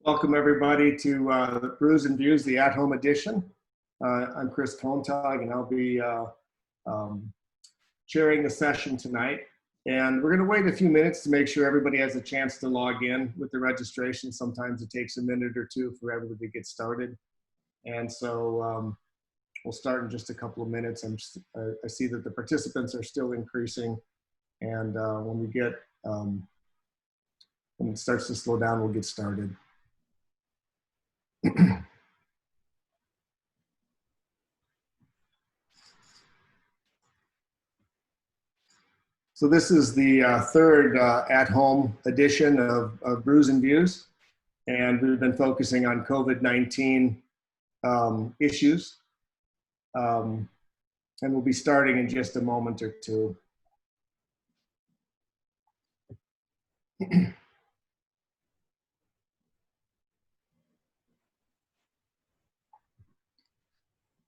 Welcome everybody to Brews and Views, the at-home edition. I'm Chris Kontag and I'll be chairing the session tonight. And we're gonna wait a few minutes to make sure everybody has a chance to log in with the registration. Sometimes it takes a minute or two for everybody to get started. And so we'll start in just a couple of minutes. I see that the participants are still increasing. And when it starts to slow down, we'll get started. So this is the third at-home edition of Brews and Views, and we've been focusing on COVID-19 issues, and we'll be starting in just a moment or two.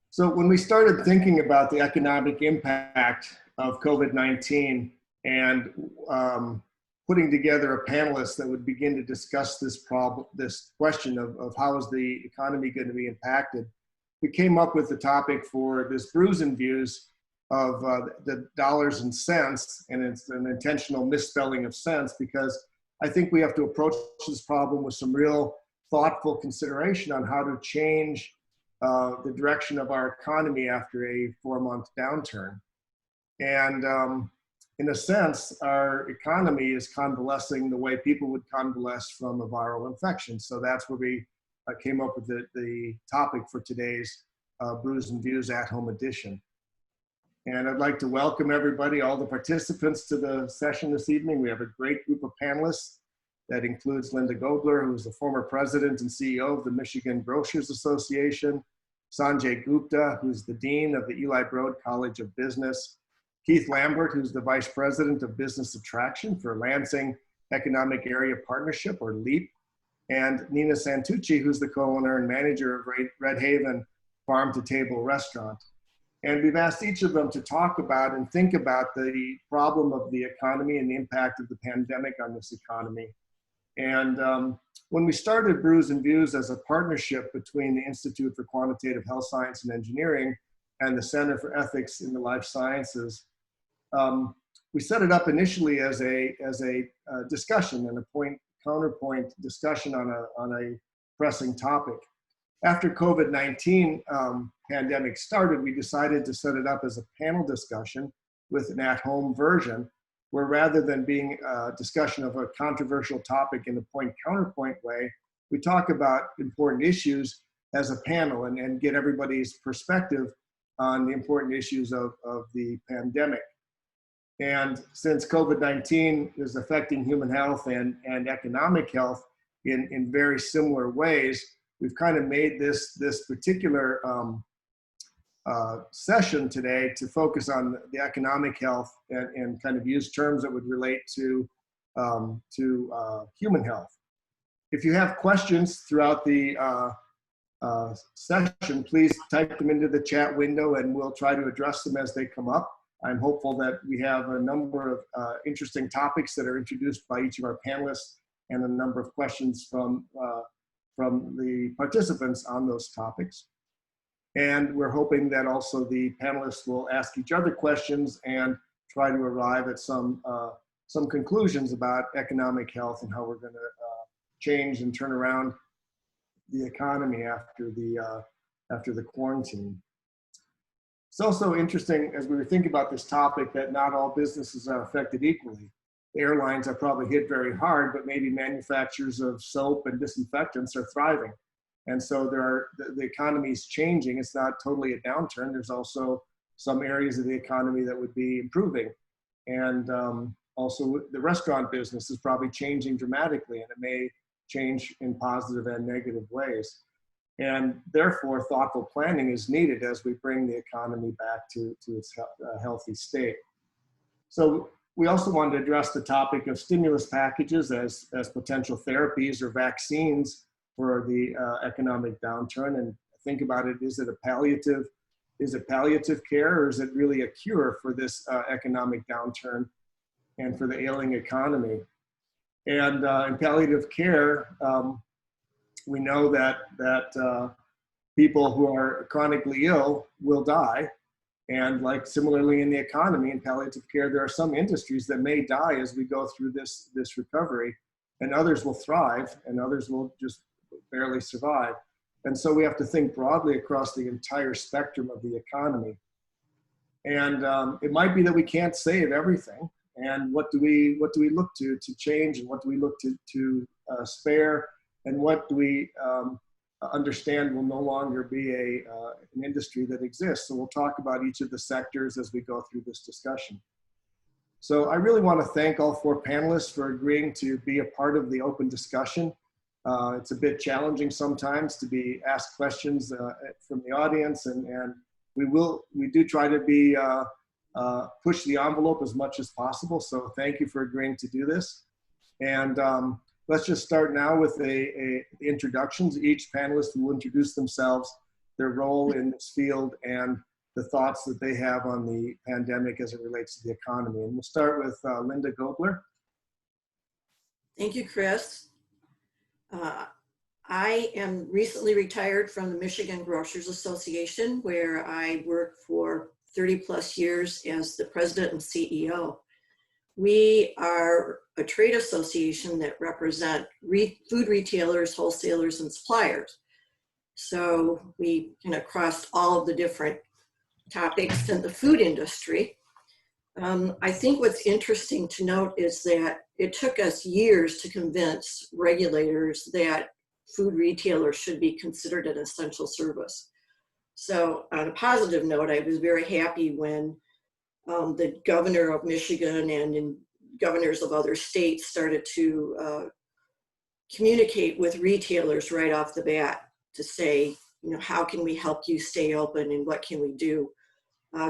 So when we started thinking about the economic impact of COVID-19 and putting together a panelist that would begin to discuss this question of how is the economy going to be impacted, we came up with the topic for this Brews and Views of the dollars and cents, and it's an intentional misspelling of cents because I think we have to approach this problem with some real thoughtful consideration on how to change the direction of our economy after a 4-month downturn. And in a sense, our economy is convalescing the way people would convalesce from a viral infection. So that's where we came up with the topic for today's Brews and Views at-home edition. And I'd like to welcome everybody, all the participants to the session this evening. We have a great group of panelists that includes Linda Gobler, who is the former president and CEO of the Michigan Grocers Association, Sanjay Gupta, who's the dean of the Eli Broad College of Business, Keith Lambert, who's the vice president of business attraction for Lansing Economic Area Partnership, or LEAP, and Nina Santucci, who's the co-owner and manager of Red Haven Farm to Table Restaurant. And we've asked each of them to talk about and think about the problem of the economy and the impact of the pandemic on this economy. And when we started Brews and Views as a partnership between the Institute for Quantitative Health Science and Engineering and the Center for Ethics in the Life Sciences, we set it up initially as a discussion and a counterpoint discussion on a pressing topic. After COVID-19 pandemic started, we decided to set it up as a panel discussion with an at-home version, where rather than being a discussion of a controversial topic in a point-counterpoint way, we talk about important issues as a panel and get everybody's perspective on the important issues of the pandemic. And since COVID-19 is affecting human health and economic health in very similar ways, we've kind of made this particular session today to focus on the economic health and kind of use terms that would relate to human health. If you have questions throughout the session, please type them into the chat window and we'll try to address them as they come up. I'm hopeful that we have a number of interesting topics that are introduced by each of our panelists and a number of questions from the participants on those topics. And we're hoping that also the panelists will ask each other questions and try to arrive at some conclusions about economic health and how we're going to change and turn around the economy after the quarantine. It's also interesting as we were thinking about this topic that not all businesses are affected equally. The airlines are probably hit very hard, but maybe manufacturers of soap and disinfectants are thriving. And so the economy is changing. It's not totally a downturn. There's also some areas of the economy that would be improving. And also the restaurant business is probably changing dramatically, and it may change in positive and negative ways. And therefore, thoughtful planning is needed as we bring the economy back to its healthy state. So we also wanted to address the topic of stimulus packages as potential therapies or vaccines for the economic downturn, and think about it, is it palliative care, or is it really a cure for this economic downturn and for the ailing economy? And in palliative care, we know that people who are chronically ill will die. And like similarly in the economy and palliative care, there are some industries that may die as we go through this recovery, and others will thrive and others will just barely survive. And so we have to think broadly across the entire spectrum of the economy. And it might be that we can't save everything. And what do we look to change, and what do we look to spare, and what do we understand will no longer be an industry that exists. So we'll talk about each of the sectors as we go through this discussion. So I really want to thank all four panelists for agreeing to be a part of the open discussion. It's a bit challenging sometimes to be asked questions from the audience, and we do try to be push the envelope as much as possible. So thank you for agreeing to do this. And let's just start now with the introductions. Each panelist will introduce themselves, their role in this field, and the thoughts that they have on the pandemic as it relates to the economy. And we'll start with Linda Gobler. Thank you, Chris. I am recently retired from the Michigan Grocers Association, where I worked for 30 plus years as the president and CEO. We are a trade association that represent food retailers, wholesalers, and suppliers. So we kind of crossed all of the different topics in the food industry. I think what's interesting to note is that it took us years to convince regulators that food retailers should be considered an essential service. So on a positive note, I was very happy when the governor of Michigan and governors of other states started to communicate with retailers right off the bat to say, you know, how can we help you stay open, and what can we do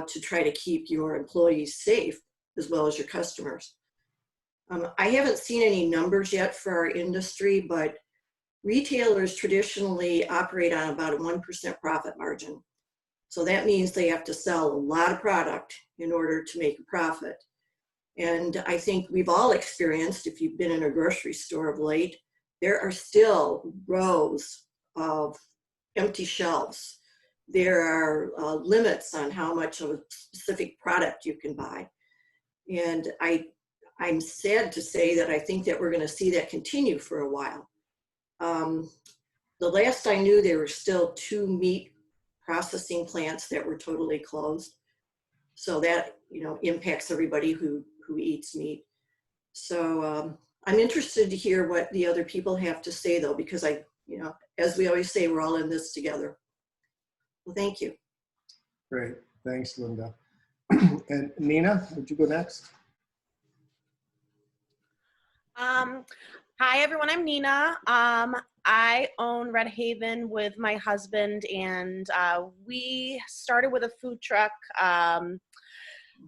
to try to keep your employees safe as well as your customers. I haven't seen any numbers yet for our industry, but retailers traditionally operate on about a 1% profit margin. So that means they have to sell a lot of product in order to make a profit. And I think we've all experienced, if you've been in a grocery store of late, there are still rows of empty shelves. There are limits on how much of a specific product you can buy. And I'm sad to say that I think that we're going to see that continue for a while. The last I knew, there were still 2 meat processing plants that were totally closed. So that, you know, impacts everybody who eats meat. So I'm interested to hear what the other people have to say, though, because you know, as we always say, we're all in this together. Well, thank you. Great, thanks, Linda. And Nina, would you go next? Hi, everyone. I'm Nina. I own Red Haven with my husband, and we started with a food truck.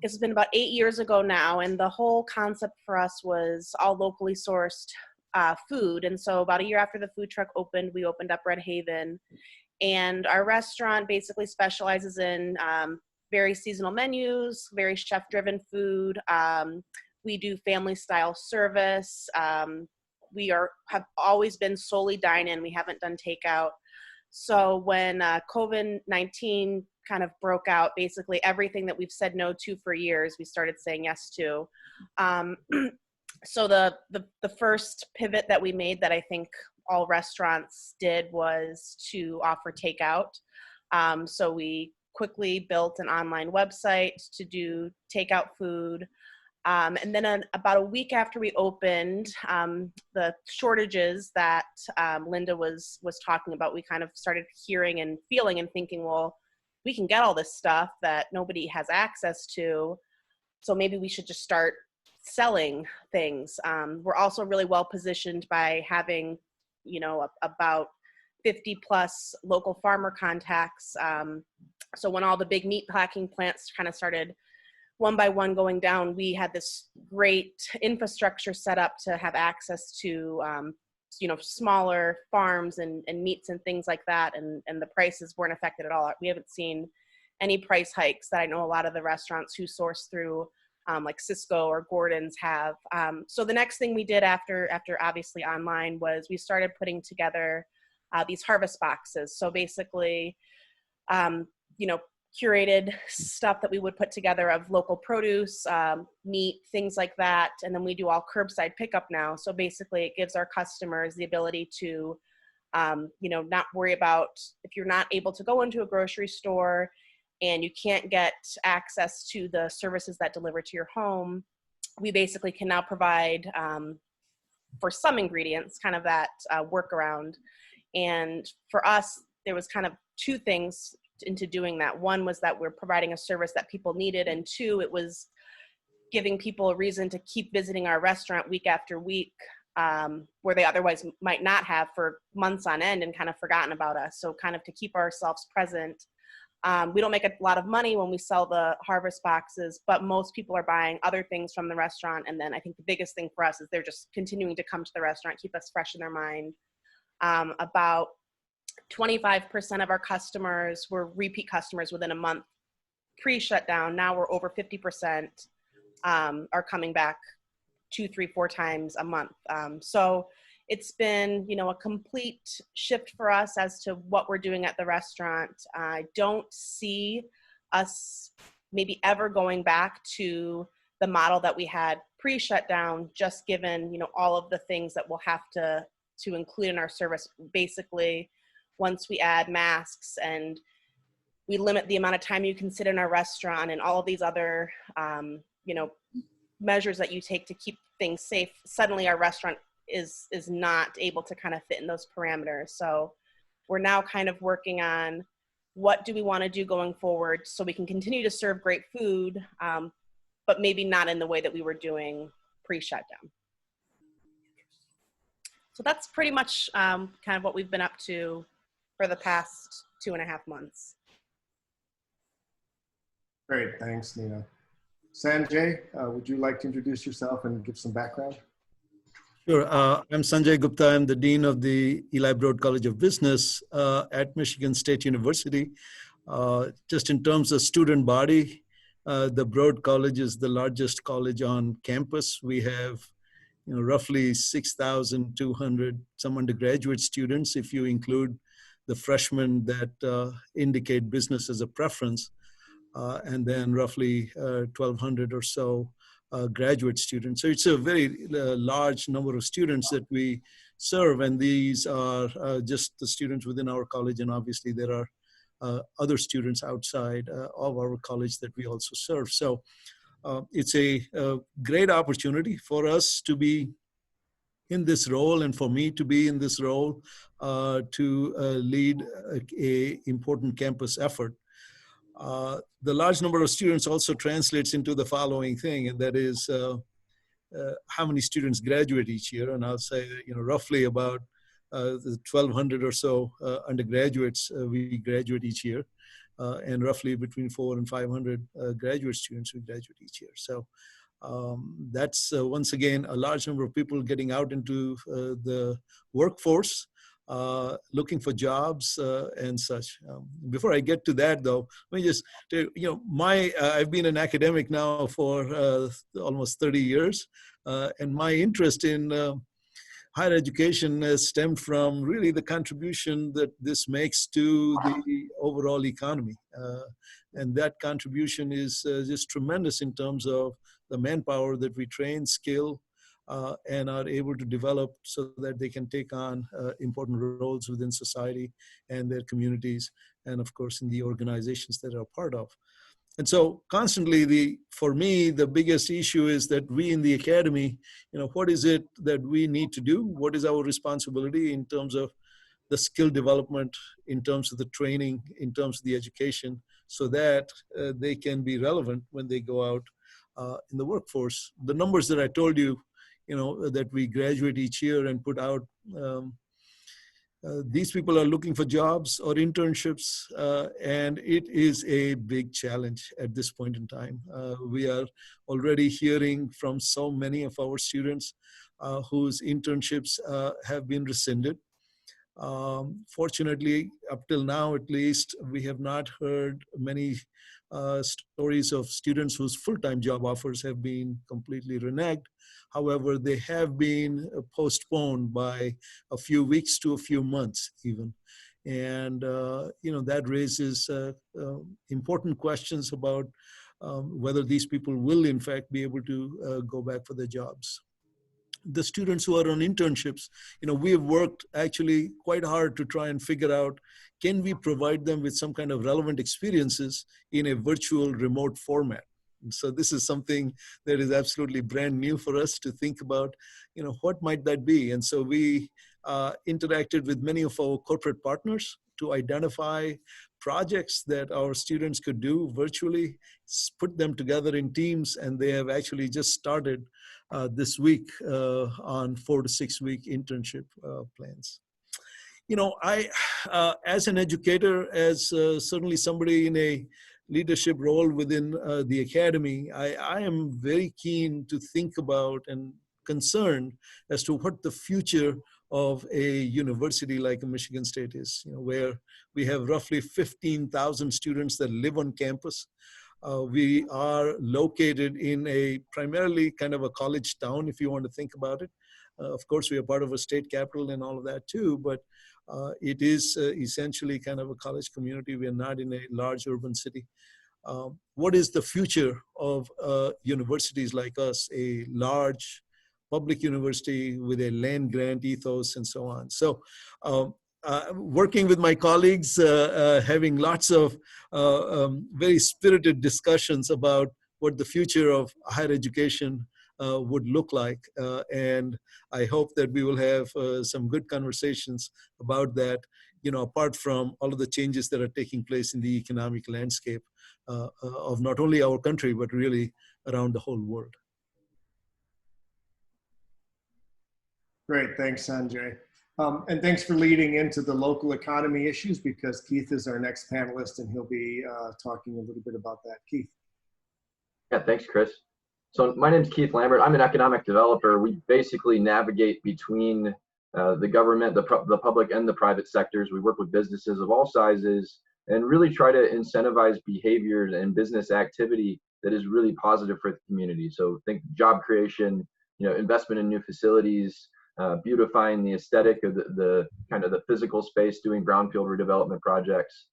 It's been about 8 years ago now, and the whole concept for us was all locally sourced food. And so about a year after the food truck opened, we opened up Red Haven. And our restaurant basically specializes in very seasonal menus, very chef-driven food. We do family-style service. We have always been solely dine-in. We haven't done takeout. So when COVID-19 kind of broke out, basically everything that we've said no to for years, we started saying yes to. So the first pivot that we made that I think all restaurants did was to offer takeout. So we quickly built an online website to do takeout food. And then about a week after we opened, the shortages that Linda was talking about, we kind of started hearing and feeling and thinking, well, we can get all this stuff that nobody has access to, so maybe we should just start selling things. We're also really well positioned by having, you know, about 50 plus local farmer contacts. So when all the big meat packing plants kind of started one by one going down, we had this great infrastructure set up to have access to, you know, smaller farms and meats and things like that. And the prices weren't affected at all. We haven't seen any price hikes that I know a lot of the restaurants who source through like Cisco or Gordon's have. So the next thing we did after obviously online was we started putting together these harvest boxes. So basically, you know, curated stuff that we would put together of local produce, meat, things like that. And then we do all curbside pickup now. So basically it gives our customers the ability to, you know, not worry about if you're not able to go into a grocery store and you can't get access to the services that deliver to your home. We basically can now provide, for some ingredients, kind of that workaround. And for us, there was kind of two things into doing that. One was that we're providing a service that people needed, and two, it was giving people a reason to keep visiting our restaurant week after week, where they otherwise might not have for months on end and kind of forgotten about us. So kind of to keep ourselves present. We don't make a lot of money when we sell the harvest boxes, but most people are buying other things from the restaurant. And then I think the biggest thing for us is they're just continuing to come to the restaurant, keep us fresh in their mind. About 25% of our customers were repeat customers within a month pre-shutdown. Now we're over 50% are coming back 2, 3, 4 times a month. So it's been, you know, a complete shift for us as to what we're doing at the restaurant. I don't see us maybe ever going back to the model that we had pre-shutdown, just given, you know, all of the things that we'll have to include in our service. Basically, once we add masks and we limit the amount of time you can sit in our restaurant and all of these other, you know, measures that you take to keep things safe, suddenly our restaurant is not able to kind of fit in those parameters. So we're now kind of working on what do we want to do going forward so we can continue to serve great food, but maybe not in the way that we were doing pre-shutdown. So that's pretty much kind of what we've been up to for the past 2.5 months. Great, thanks, Nina. Sanjay, would you like to introduce yourself and give some background? Sure. I'm Sanjay Gupta. I'm the Dean of the Eli Broad College of Business at Michigan State University. Just in terms of student body, the Broad College is the largest college on campus. We have, you know, roughly 6,200 some undergraduate students, if you include the freshmen that indicate business as a preference, and then roughly 1,200 or so graduate students. So it's a very large number of students that we serve, and these are just the students within our college, and obviously there are other students outside of our college that we also serve. So it's a great opportunity for us to be in this role, and for me to be in this role to lead a important campus effort. The large number of students also translates into the following thing, and that is how many students graduate each year. And I'll say, you know, roughly about 1,200 or so undergraduates we graduate each year, and roughly between 400 and 500 graduate students we graduate each year. So that's once again a large number of people getting out into the workforce, looking for jobs and such. Before I get to that, though, let me just tell you, you know, I've been an academic now for almost 30 years, and my interest in higher education has stemmed from really the contribution that this makes to the overall economy. And that contribution is just tremendous in terms of the manpower that we train, skill, and are able to develop so that they can take on important roles within society and their communities, and of course in the organizations that are part of. And so constantly, for me, the biggest issue is that we in the academy, you know, what is it that we need to do? What is our responsibility in terms of the skill development, in terms of the training, in terms of the education, so that they can be relevant when they go out in the workforce. The numbers that I told you, you know, that we graduate each year and put out, these people are looking for jobs or internships, and it is a big challenge at this point in time. We are already hearing from so many of our students whose internships have been rescinded. Fortunately, up till now at least, we have not heard many stories of students whose full-time job offers have been completely reneged. However, they have been postponed by a few weeks to a few months even. And that raises important questions about whether these people will in fact be able to go back for their jobs. The students who are on internships, we have worked actually quite hard to try and figure out, can we provide them with some kind of relevant experiences in a virtual remote format? And so this is something that is absolutely brand new for us to think about, what might that be? And so we interacted with many of our corporate partners to identify projects that our students could do virtually, put them together in teams, and they have actually just started this week on 4 to 6 week internship plans. I, as an educator, as certainly somebody in a leadership role within the academy, I am very keen to think about and concerned as to what the future of a university like Michigan State is, where we have roughly 15,000 students that live on campus. We are located in a primarily kind of a college town, if you want to think about it. Of course, we are part of a state capital and all of that too, but it is essentially kind of a college community. We are not in a large urban city. What is the future of universities like us, a large public university with a land grant ethos and so on? So working with my colleagues, having lots of very spirited discussions about what the future of higher education would look like. And I hope that we will have some good conversations about that, apart from all of the changes that are taking place in the economic landscape of not only our country, but really around the whole world. Great, thanks, Sanjay. And thanks for leading into the local economy issues, because Keith is our next panelist and he'll be talking a little bit about that. Keith. Yeah, thanks, Chris. So my name is Keith Lambert. I'm an economic developer. We basically navigate between the government, the public, and the private sectors. We work with businesses of all sizes and really try to incentivize behaviors and business activity that is really positive for the community. So think job creation, investment in new facilities, beautifying the aesthetic of the kind of the physical space, doing brownfield redevelopment projects,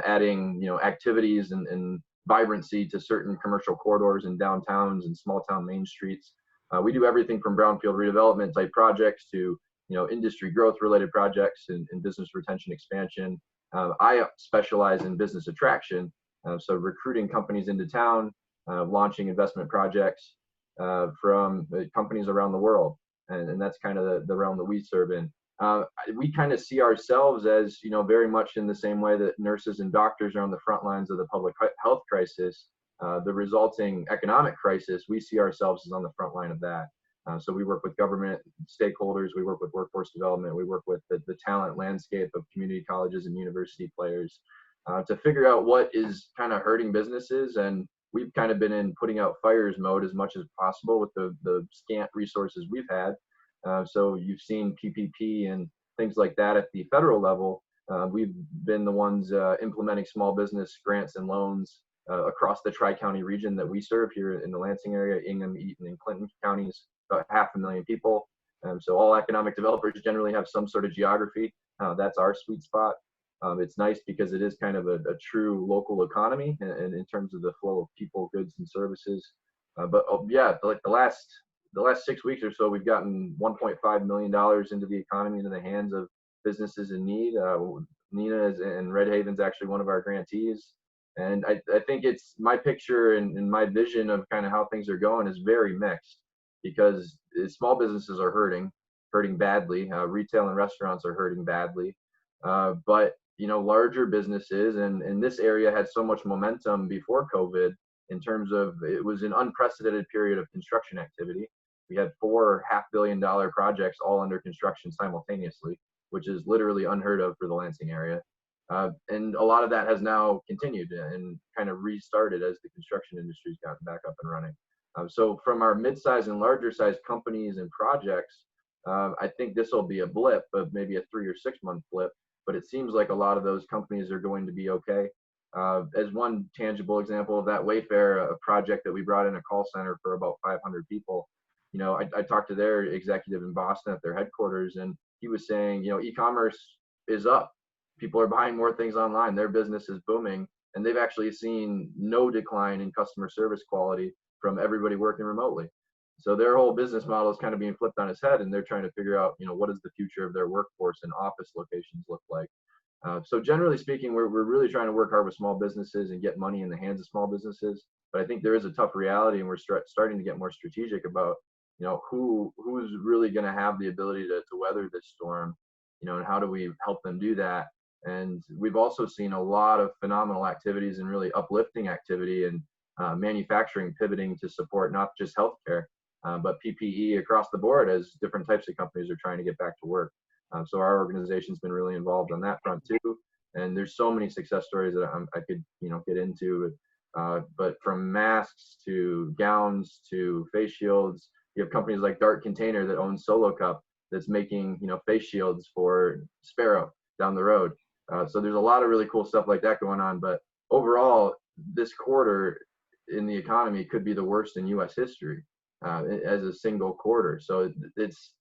adding activities and vibrancy to certain commercial corridors and downtowns and small town main streets. We do everything from brownfield redevelopment type projects to industry growth related projects and business retention expansion. I specialize in business attraction, so recruiting companies into town, launching investment projects from companies around the world. And that's kind of the realm that we serve in. We kind of see ourselves as, very much in the same way that nurses and doctors are on the front lines of the public health crisis, the resulting economic crisis. We see ourselves as on the front line of that. So we work with government stakeholders, we work with workforce development, we work with the talent landscape of community colleges and university players to figure out what is kind of hurting businesses. And we've kind of been in putting out fires mode as much as possible with the scant resources we've had. So you've seen PPP and things like that at the federal level. We've been the ones implementing small business grants and loans across the Tri-County region that we serve here in the Lansing area, Ingham, Eaton, and Clinton counties, about 500,000 people. So all economic developers generally have some sort of geography. That's our sweet spot. It's nice because it is kind of a true local economy and in terms of the flow of people, goods, and services. But yeah, like the last 6 weeks or so, we've gotten $1.5 million into the economy, into the hands of businesses in need. Nina and Red Haven's actually one of our grantees. And I think it's my picture and my vision of kind of how things are going is very mixed, because small businesses are hurting badly. Retail and restaurants are hurting badly. But larger businesses, and this area had so much momentum before COVID in terms of it was an unprecedented period of construction activity. We had 4 $500 million projects all under construction simultaneously, which is literally unheard of for the Lansing area. And a lot of that has now continued and kind of restarted as the construction industry's gotten back up and running. So from our mid-size and larger size companies and projects, I think this will be a blip, but maybe a 3 or 6 month blip. But it seems like a lot of those companies are going to be okay. As one tangible example of that, Wayfair, a project that we brought in a call center for about 500 people. You know, I talked to their executive in Boston at their headquarters, and he was saying, you know, e-commerce is up. People are buying more things online. Their business is booming, and they've actually seen no decline in customer service quality from everybody working remotely. So their whole business model is kind of being flipped on its head, and they're trying to figure out, you know, what does the future of their workforce and office locations look like. So generally speaking, we're really trying to work hard with small businesses and get money in the hands of small businesses. But I think there is a tough reality, and we're starting to get more strategic about, you know, who's really going to have the ability to weather this storm, you know, and how do we help them do that. And we've also seen a lot of phenomenal activities and really uplifting activity and manufacturing pivoting to support not just healthcare, but PPE across the board as different types of companies are trying to get back to work. So our organization's been really involved on that front too. And there's so many success stories that I could, you know, get into. But from masks to gowns to face shields, you have companies like Dart Container that owns Solo Cup that's making, you know, face shields for Sparrow down the road. So there's a lot of really cool stuff like that going on. But overall, this quarter in the economy could be the worst in U.S. history as a single quarter. So it's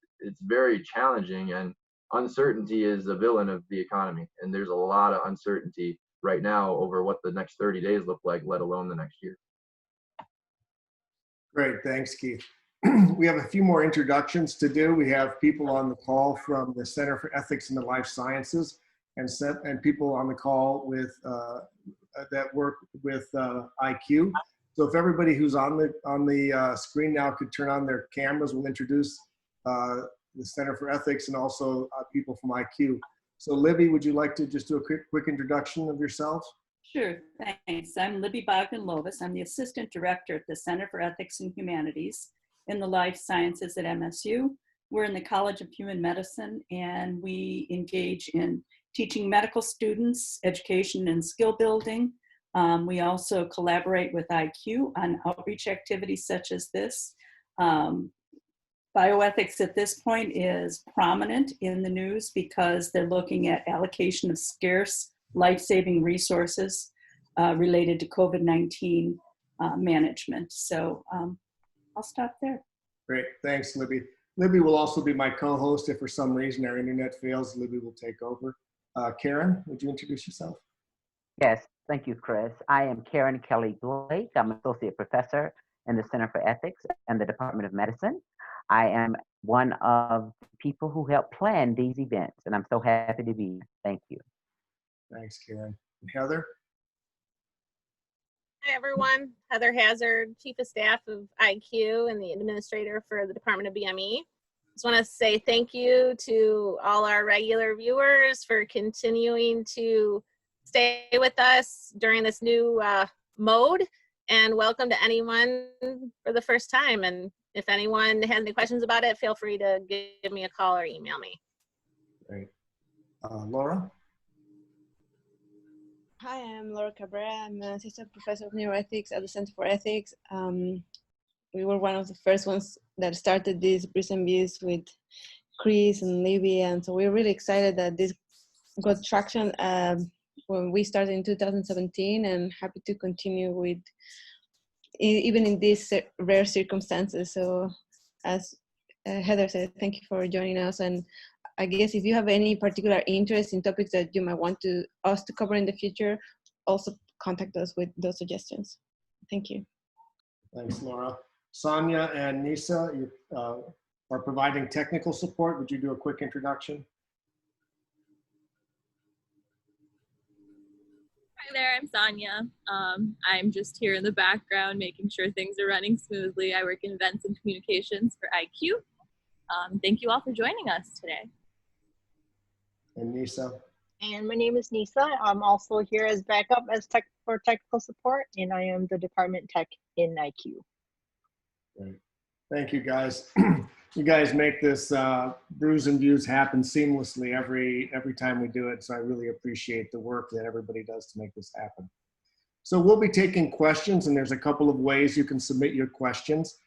very challenging, and uncertainty is the villain of the economy. And there's a lot of uncertainty right now over what the next 30 days look like, let alone the next year. Great, thanks, Keith. We have a few more introductions to do. We have people on the call from the Center for Ethics in the Life Sciences, and people on the call with that work with IQ. So if everybody who's on the screen now could turn on their cameras, we'll introduce the Center for Ethics and also people from IQ. So Libby, would you like to just do a quick introduction of yourself? Sure, thanks. I'm Libby Bogdan-Lovis. I'm the Assistant Director at the Center for Ethics and Humanities in the Life Sciences at MSU. We're in the College of Human Medicine, and we engage in teaching medical students, education and skill building. We also collaborate with IQ on outreach activities such as this. Bioethics at this point is prominent in the news because they're looking at allocation of scarce life-saving resources related to COVID-19 management. So I'll stop there. Great, thanks, Libby. Libby will also be my co-host. If for some reason our internet fails, Libby will take over. Karen, would you introduce yourself? Yes, thank you, Chris. I am Karen Kelly Blake. I'm Associate Professor in the Center for Ethics and the Department of Medicine. I am one of the people who help plan these events, and I'm so happy to be here. Thank you. Thanks, Karen. And Heather? Hi, everyone. Heather Hazard, Chief of Staff of IQ and the Administrator for the Department of BME. Just want to say thank you to all our regular viewers for continuing to stay with us during this new mode, and welcome to anyone for the first time. And if anyone has any questions about it, feel free to give me a call or email me. Great. Laura? Hi, I'm Laura Cabrera. I'm an Assistant Professor of Neuroethics at the Center for Ethics. We were one of the first ones that started these Brews and Views with Chris and Libby, and so we're really excited that this got traction when we started in 2017, and happy to continue with even in these rare circumstances. So as Heather said, thank you for joining us, and I guess if you have any particular interest in topics that you might want us to cover in the future, also contact us with those suggestions. Thank you. Thanks, Laura. Sonia and Nisa, you are providing technical support. Would you do a quick introduction? Hi there, I'm Sonia. I'm just here in the background making sure things are running smoothly. I work in events and communications for IQ. Thank you all for joining us today. And Nisa? And my name is Nisa. I'm also here as backup for technical support, and I am the department tech in IQ. Great. Thank you, guys. You guys make this Brews and Views happen seamlessly every time we do it, so I really appreciate the work that everybody does to make this happen. So we'll be taking questions, and there's a couple of ways you can submit your questions.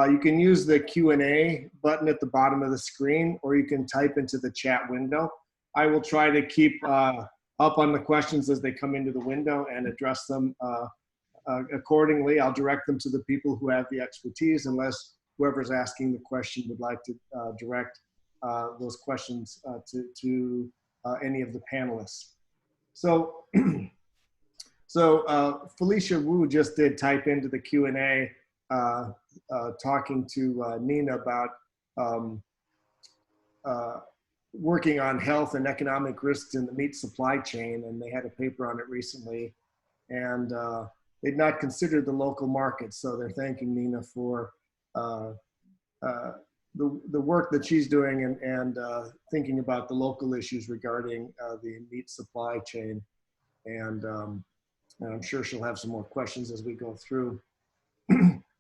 You can use the Q&A button at the bottom of the screen, or you can type into the chat window. I will try to keep up on the questions as they come into the window and address them accordingly. I'll direct them to the people who have the expertise, unless whoever's asking the question would like to direct those questions to any of the panelists. So, Felicia Wu just did type into the Q&A talking to Nina about working on health and economic risks in the meat supply chain, and they had a paper on it recently, and they'd not considered the local market, so they're thanking Nina for the work that she's doing and thinking about the local issues regarding the meat supply chain, and I'm sure she'll have some more questions as we go through.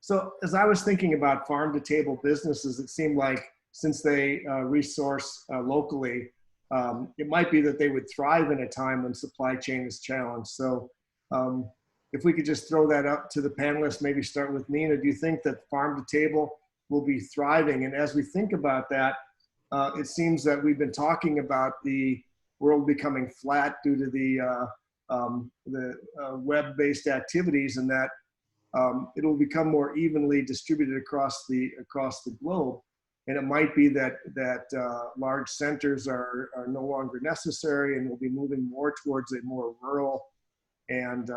So as I was thinking about farm-to-table businesses, it seemed like since they resource locally, it might be that they would thrive in a time when supply chain is challenged. So if we could just throw that up to the panelists, maybe start with Nina. Do you think that farm-to-table will be thriving? And as we think about that, it seems that we've been talking about the world becoming flat due to the web-based activities, and that it will become more evenly distributed across the globe. And it might be that large centers are no longer necessary, and we'll be moving more towards a more rural and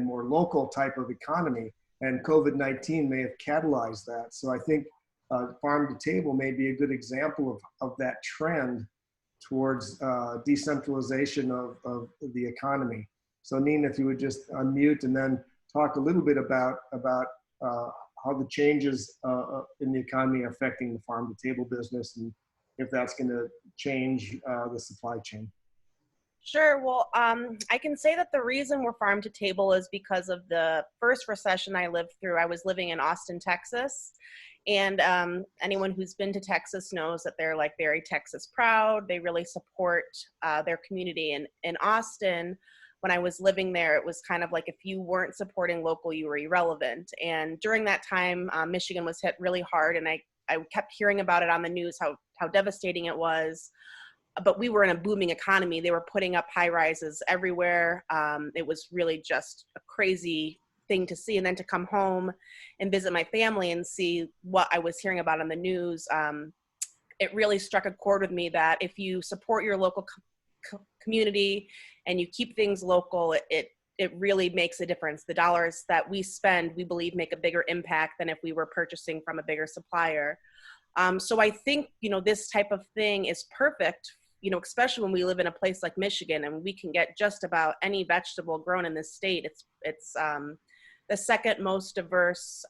more local type of economy. And COVID-19 may have catalyzed that. So I think farm to table may be a good example of that trend towards decentralization of the economy. So Nina, if you would just unmute and then talk a little bit about how the changes in the economy are affecting the farm-to-table business, and if that's going to change the supply chain. Sure. Well, I can say that the reason we're farm-to-table is because of the first recession I lived through. I was living in Austin, Texas, and anyone who's been to Texas knows that they're like very Texas proud. They really support their community. And in Austin, when I was living there, it was kind of like if you weren't supporting local, you were irrelevant. And during that time, Michigan was hit really hard, and I kept hearing about it on the news, how devastating it was. But we were in a booming economy. They were putting up high rises everywhere. It was really just a crazy thing to see. And then to come home and visit my family and see what I was hearing about on the news, it really struck a chord with me that if you support your local community and you keep things local, it really makes a difference. The dollars that we spend, we believe, make a bigger impact than if we were purchasing from a bigger supplier. So I think, this type of thing is perfect, especially when we live in a place like Michigan and we can get just about any vegetable grown in this state. It's the second most diverse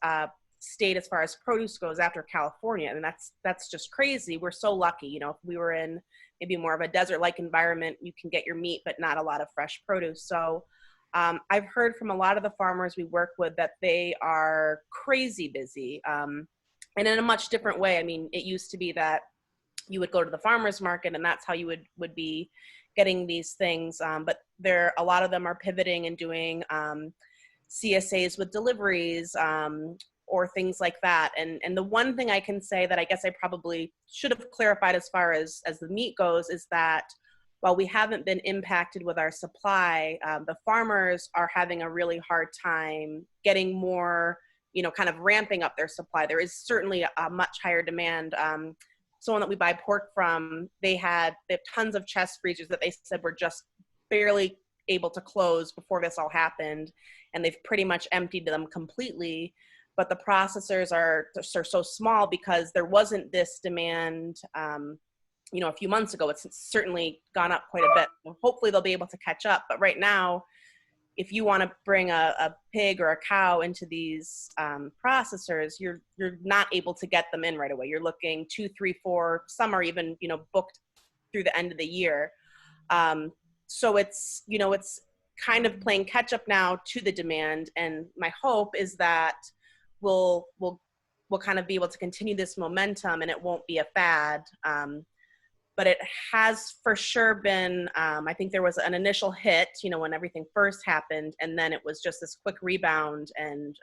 state as far as produce goes after California. And that's just crazy. We're so lucky. If we were in maybe more of a desert-like environment, you can get your meat, but not a lot of fresh produce. So I've heard from a lot of the farmers we work with that they are crazy busy. And in a much different way. I mean, it used to be that you would go to the farmer's market and that's how you would be getting these things. But a lot of them are pivoting and doing CSAs with deliveries or things like that. And the one thing I can say that I guess I probably should have clarified as far as the meat goes is that while we haven't been impacted with our supply, the farmers are having a really hard time getting more, kind of ramping up their supply. There is certainly a much higher demand. Someone that we buy pork from, they have tons of chest freezers that they said were just barely able to close before this all happened. And they've pretty much emptied them completely. But the processors are so small because there wasn't this demand, a few months ago. It's certainly gone up quite a bit. Hopefully they'll be able to catch up. But right now, if you want to bring a pig or a cow into these processors, you're not able to get them in right away. You're looking 2, 3, 4, some are even, booked through the end of the year. So it's kind of playing catch up now to the demand. And my hope is that we'll kind of be able to continue this momentum and it won't be a fad. But it has for sure been, I think there was an initial hit, when everything first happened, and then it was just this quick rebound. And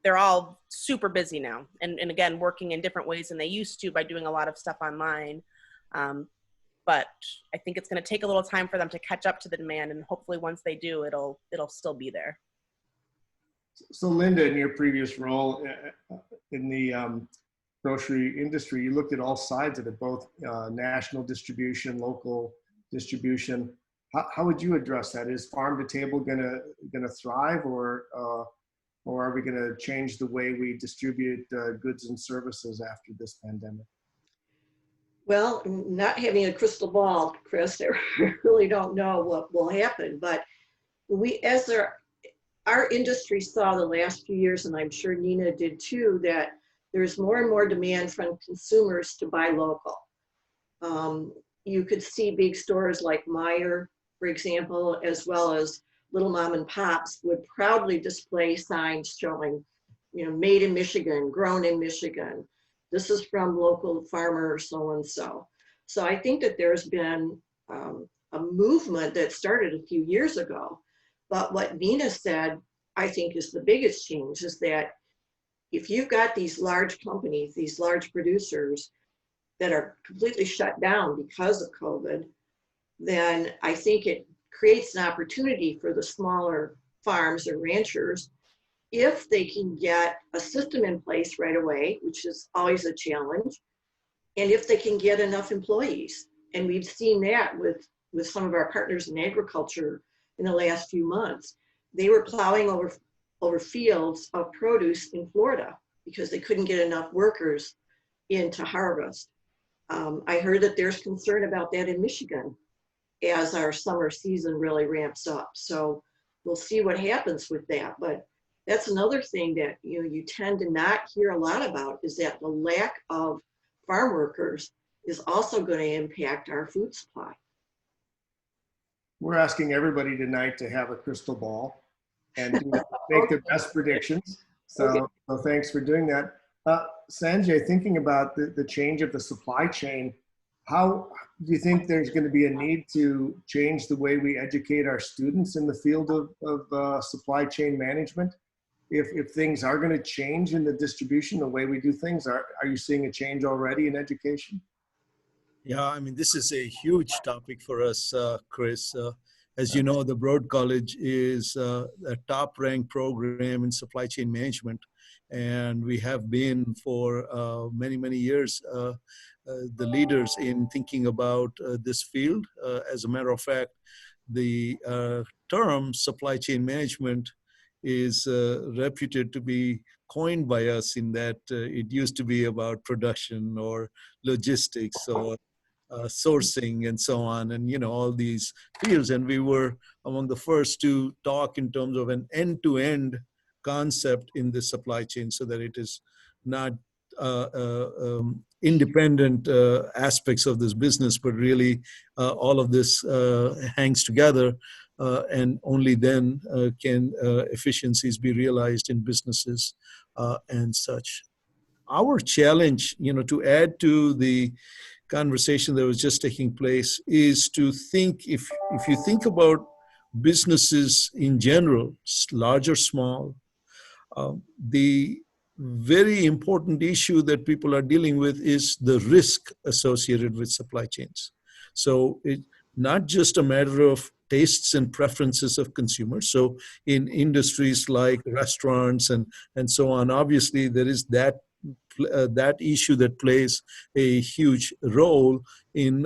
they're all super busy now, and again, working in different ways than they used to by doing a lot of stuff online. But I think it's going to take a little time for them to catch up to the demand, and hopefully once they do, it'll still be there. So Linda, in your previous role in the grocery industry, you looked at all sides of it, both national distribution, local distribution. How would you address that? Is farm to table gonna thrive, or are we gonna change the way we distribute goods and services after this pandemic? Well, not having a crystal ball, Chris, I really don't know what will happen. But our industry saw the last few years, and I'm sure Nina did too, that there's more and more demand from consumers to buy local. You could see big stores like Meijer, for example, as well as little mom and pops would proudly display signs showing, made in Michigan, grown in Michigan. This is from local farmer so-and-so. So I think that there's been a movement that started a few years ago. But what Nina said, I think is the biggest change, is that if you've got these large companies, these large producers that are completely shut down because of COVID, then I think it creates an opportunity for the smaller farms or ranchers, if they can get a system in place right away, which is always a challenge, and if they can get enough employees. And we've seen that with some of our partners in agriculture in the last few months. They were plowing over fields of produce in Florida because they couldn't get enough workers in to harvest. I heard that there's concern about that in Michigan as our summer season really ramps up. So we'll see what happens with that. But that's another thing that you tend to not hear a lot about, is that the lack of farm workers is also going to impact our food supply. We're asking everybody tonight to have a crystal ball and make their best predictions. So thanks for doing that. Sanjay, thinking about the change of the supply chain, how do you think there's going to be a need to change the way we educate our students in the field of supply chain management? If things are going to change in the distribution, the way we do things, are you seeing a change already in education? Yeah, I mean, this is a huge topic for us, Chris. As you know, the Broad College is a top-ranked program in supply chain management, and we have been for many, many years the leaders in thinking about this field. As a matter of fact, the term supply chain management is reputed to be coined by us, in that it used to be about production or logistics or sourcing and so on, and all these fields. And we were among the first to talk in terms of an end-to-end concept in the supply chain, so that it is not independent aspects of this business, but really all of this hangs together, and only then can efficiencies be realized in businesses and such. Our challenge, to add to the conversation that was just taking place, is to think, if you think about businesses in general, large or small, the very important issue that people are dealing with is the risk associated with supply chains. So it's not just a matter of tastes and preferences of consumers. So in industries like restaurants and so on, obviously there is that issue that plays a huge role in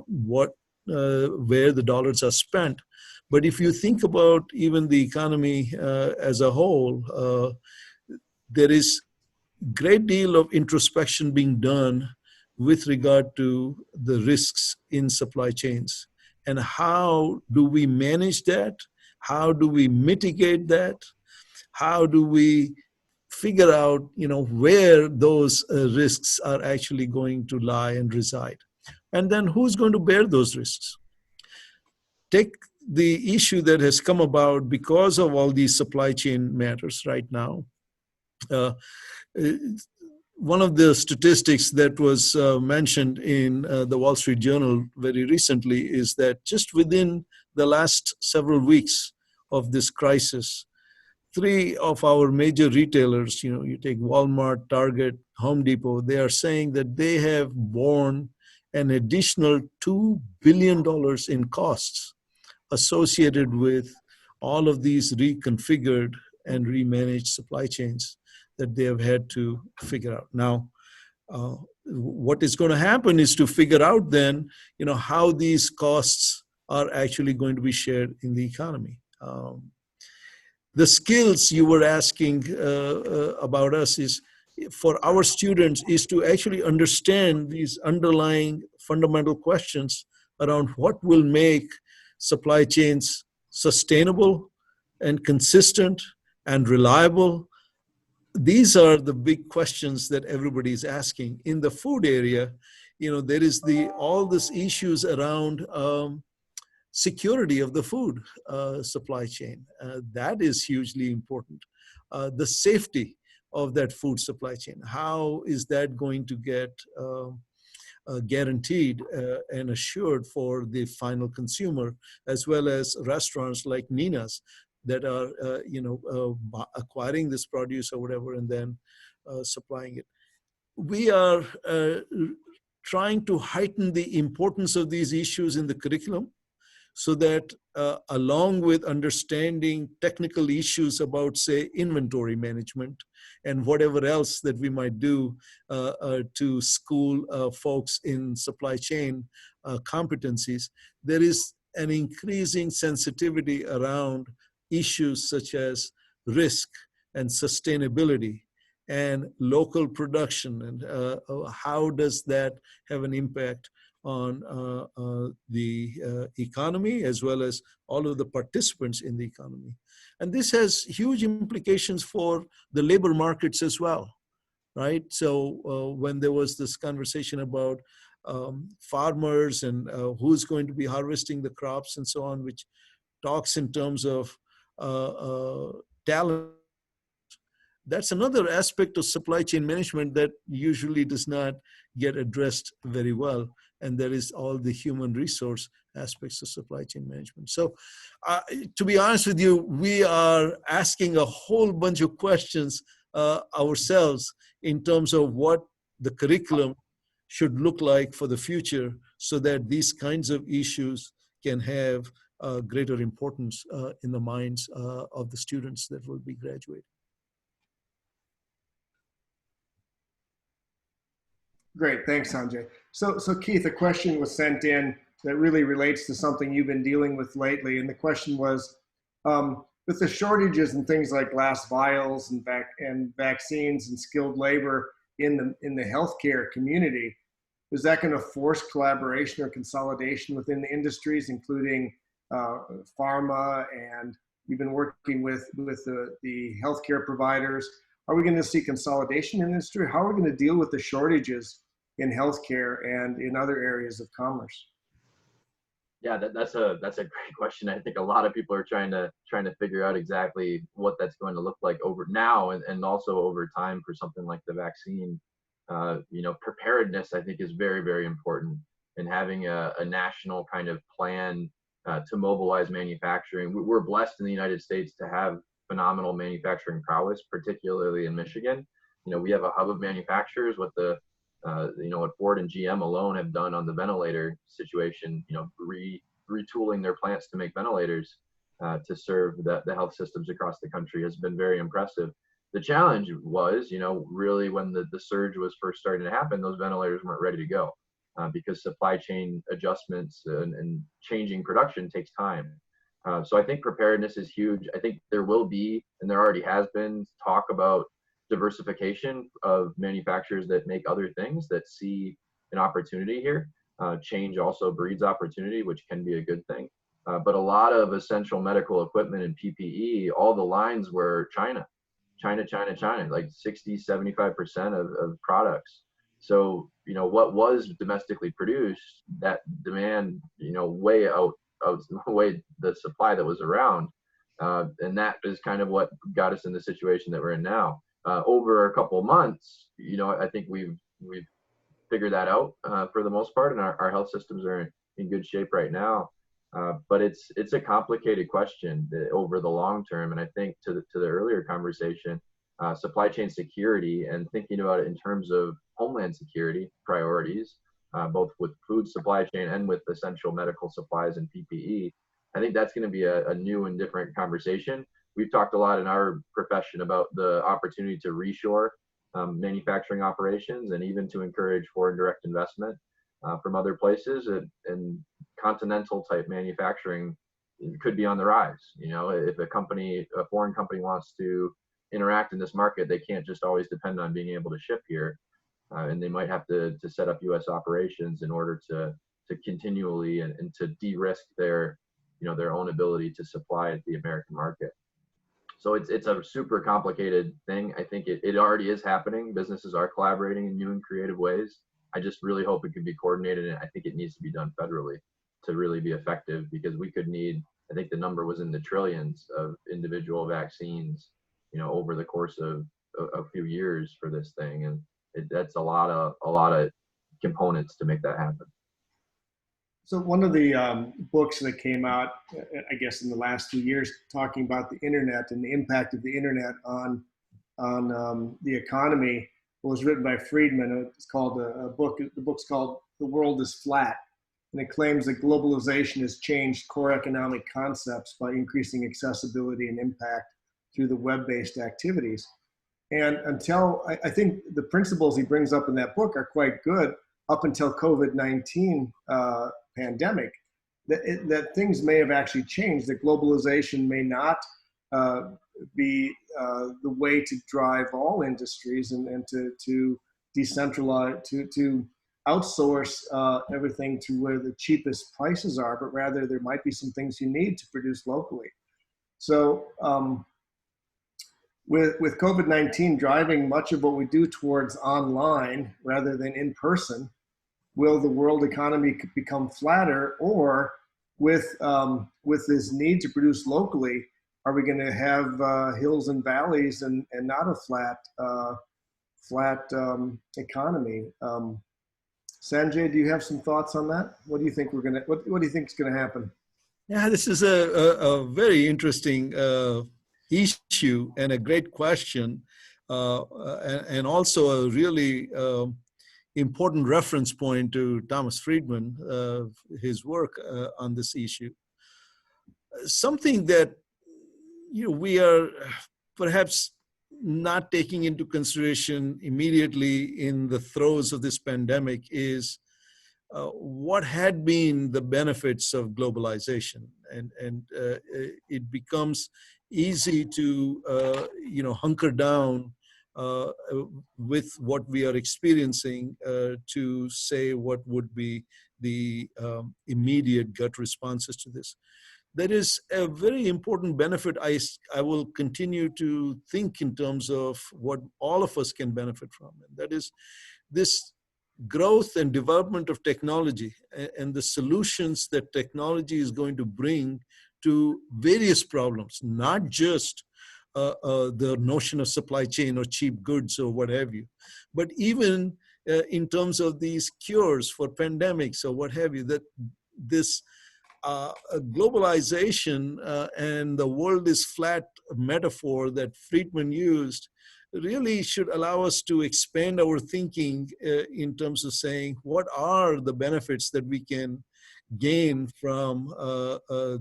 where the dollars are spent. But if you think about even the economy as a whole, there is a great deal of introspection being done with regard to the risks in supply chains. And how do we manage that? How do we mitigate that? How do we figure out, where those risks are actually going to lie and reside? And then who's going to bear those risks? Take the issue that has come about because of all these supply chain matters right now. One of the statistics that was mentioned in the Wall Street Journal very recently is that just within the last several weeks of this crisis, three of our major retailers, you take Walmart, Target, Home Depot, they are saying that they have borne an additional $2 billion in costs associated with all of these reconfigured and remanaged supply chains that they have had to figure out. Now, what is going to happen is to figure out then, how these costs are actually going to be shared in the economy. The skills you were asking about us is for our students is to actually understand these underlying fundamental questions around what will make supply chains sustainable and consistent and reliable. These are the big questions that everybody is asking. In the food area, there is all these issues around security of the food supply chain. That is hugely important. The safety of that food supply chain. How is that going to get guaranteed and assured for the final consumer, as well as restaurants like Nina's that are, acquiring this produce or whatever and then supplying it. We are trying to heighten the importance of these issues in the curriculum, so that along with understanding technical issues about, say, inventory management and whatever else that we might do to school folks in supply chain competencies, there is an increasing sensitivity around issues such as risk and sustainability and local production, and how does that have an impact on the economy, as well as all of the participants in the economy. And this has huge implications for the labor markets as well, right? So when there was this conversation about farmers and who's going to be harvesting the crops and so on, which talks in terms of talent, that's another aspect of supply chain management that usually does not get addressed very well. And there is all the human resource aspects of supply chain management. So to be honest with you, we are asking a whole bunch of questions ourselves in terms of what the curriculum should look like for the future, so that these kinds of issues can have greater importance in the minds of the students that will be graduating. Great, thanks, Sanjay. So Keith, a question was sent in that really relates to something you've been dealing with lately. And the question was, with the shortages and things like glass vials and vaccines and skilled labor in the healthcare community, is that going to force collaboration or consolidation within the industries, including pharma, and you've been working with the healthcare providers? Are we going to see consolidation in the industry? How are we going to deal with the shortages in healthcare and in other areas of commerce? Yeah, that's a great question. I think a lot of people are trying to figure out exactly what that's going to look like over now and also over time for something like the vaccine. Preparedness, I think, is very, very important, and having a national kind of plan to mobilize manufacturing. We're blessed in the United States to have phenomenal manufacturing prowess, particularly in Michigan. We have a hub of manufacturers. What Ford and GM alone have done on the ventilator situation, retooling their plants to make ventilators to serve the health systems across the country has been very impressive. The challenge was, really when the surge was first starting to happen, those ventilators weren't ready to go because supply chain adjustments and changing production takes time. So I think preparedness is huge. I think there will be, and there already has been, talk about diversification of manufacturers that make other things that see an opportunity here. Change also breeds opportunity, which can be a good thing. But a lot of essential medical equipment and PPE, all the lines were China, like 60-75% of products. So, what was domestically produced, that demand, way outweighed the supply that was around. And that is kind of what got us in the situation that we're in now. Over a couple of months, I think we've figured that out for the most part, and our health systems are in good shape right now. But it's a complicated question over the long term. And I think to the earlier conversation, supply chain security and thinking about it in terms of homeland security priorities, both with food supply chain and with essential medical supplies and PPE, I think that's going to be a new and different conversation. We've talked a lot in our profession about the opportunity to reshore manufacturing operations and even to encourage foreign direct investment from other places, and continental type manufacturing could be on the rise. You know, if a foreign company wants to interact in this market, they can't just always depend on being able to ship here, and they might have to set up U.S. operations in order to continually and to de-risk their own ability to supply the American market. So it's a super complicated thing. I think it already is happening. Businesses are collaborating in new and creative ways. I just really hope it can be coordinated, and I think it needs to be done federally to really be effective, because we could need, I think the number was in the trillions of individual vaccines, over the course of a few years for this thing, and that's a lot of components to make that happen. So one of the books that came out, I guess, in the last 2 years, talking about the internet and the impact of the internet on the economy, was written by Friedman. It's called the book's called "The World is Flat," and it claims that globalization has changed core economic concepts by increasing accessibility and impact through the web-based activities. And I think the principles he brings up in that book are quite good up until COVID-19 pandemic, that things may have actually changed, that globalization may not be the way to drive all industries and to decentralize, to outsource everything to where the cheapest prices are, but rather there might be some things you need to produce locally. So with COVID-19 driving much of what we do towards online rather than in person, will the world economy become flatter? Or with this need to produce locally, are we going to have hills and valleys and not a flat economy? Sanjay, do you have some thoughts on that? What do you think what do you think is going to happen? Yeah, this is a very interesting issue and a great question, and also a really important reference point to Thomas Friedman, his work on this issue. Something that we are perhaps not taking into consideration immediately in the throes of this pandemic is what had been the benefits of globalization, and it becomes easy to hunker down with what we are experiencing to say what would be the immediate gut responses to this. There is a very important benefit I will continue to think in terms of what all of us can benefit from, and that is this growth and development of technology and the solutions that technology is going to bring to various problems, not just the notion of supply chain or cheap goods or what have you, but even in terms of these cures for pandemics or what have you, that this globalization and the world is flat metaphor that Friedman used really should allow us to expand our thinking in terms of saying what are the benefits that we can gain from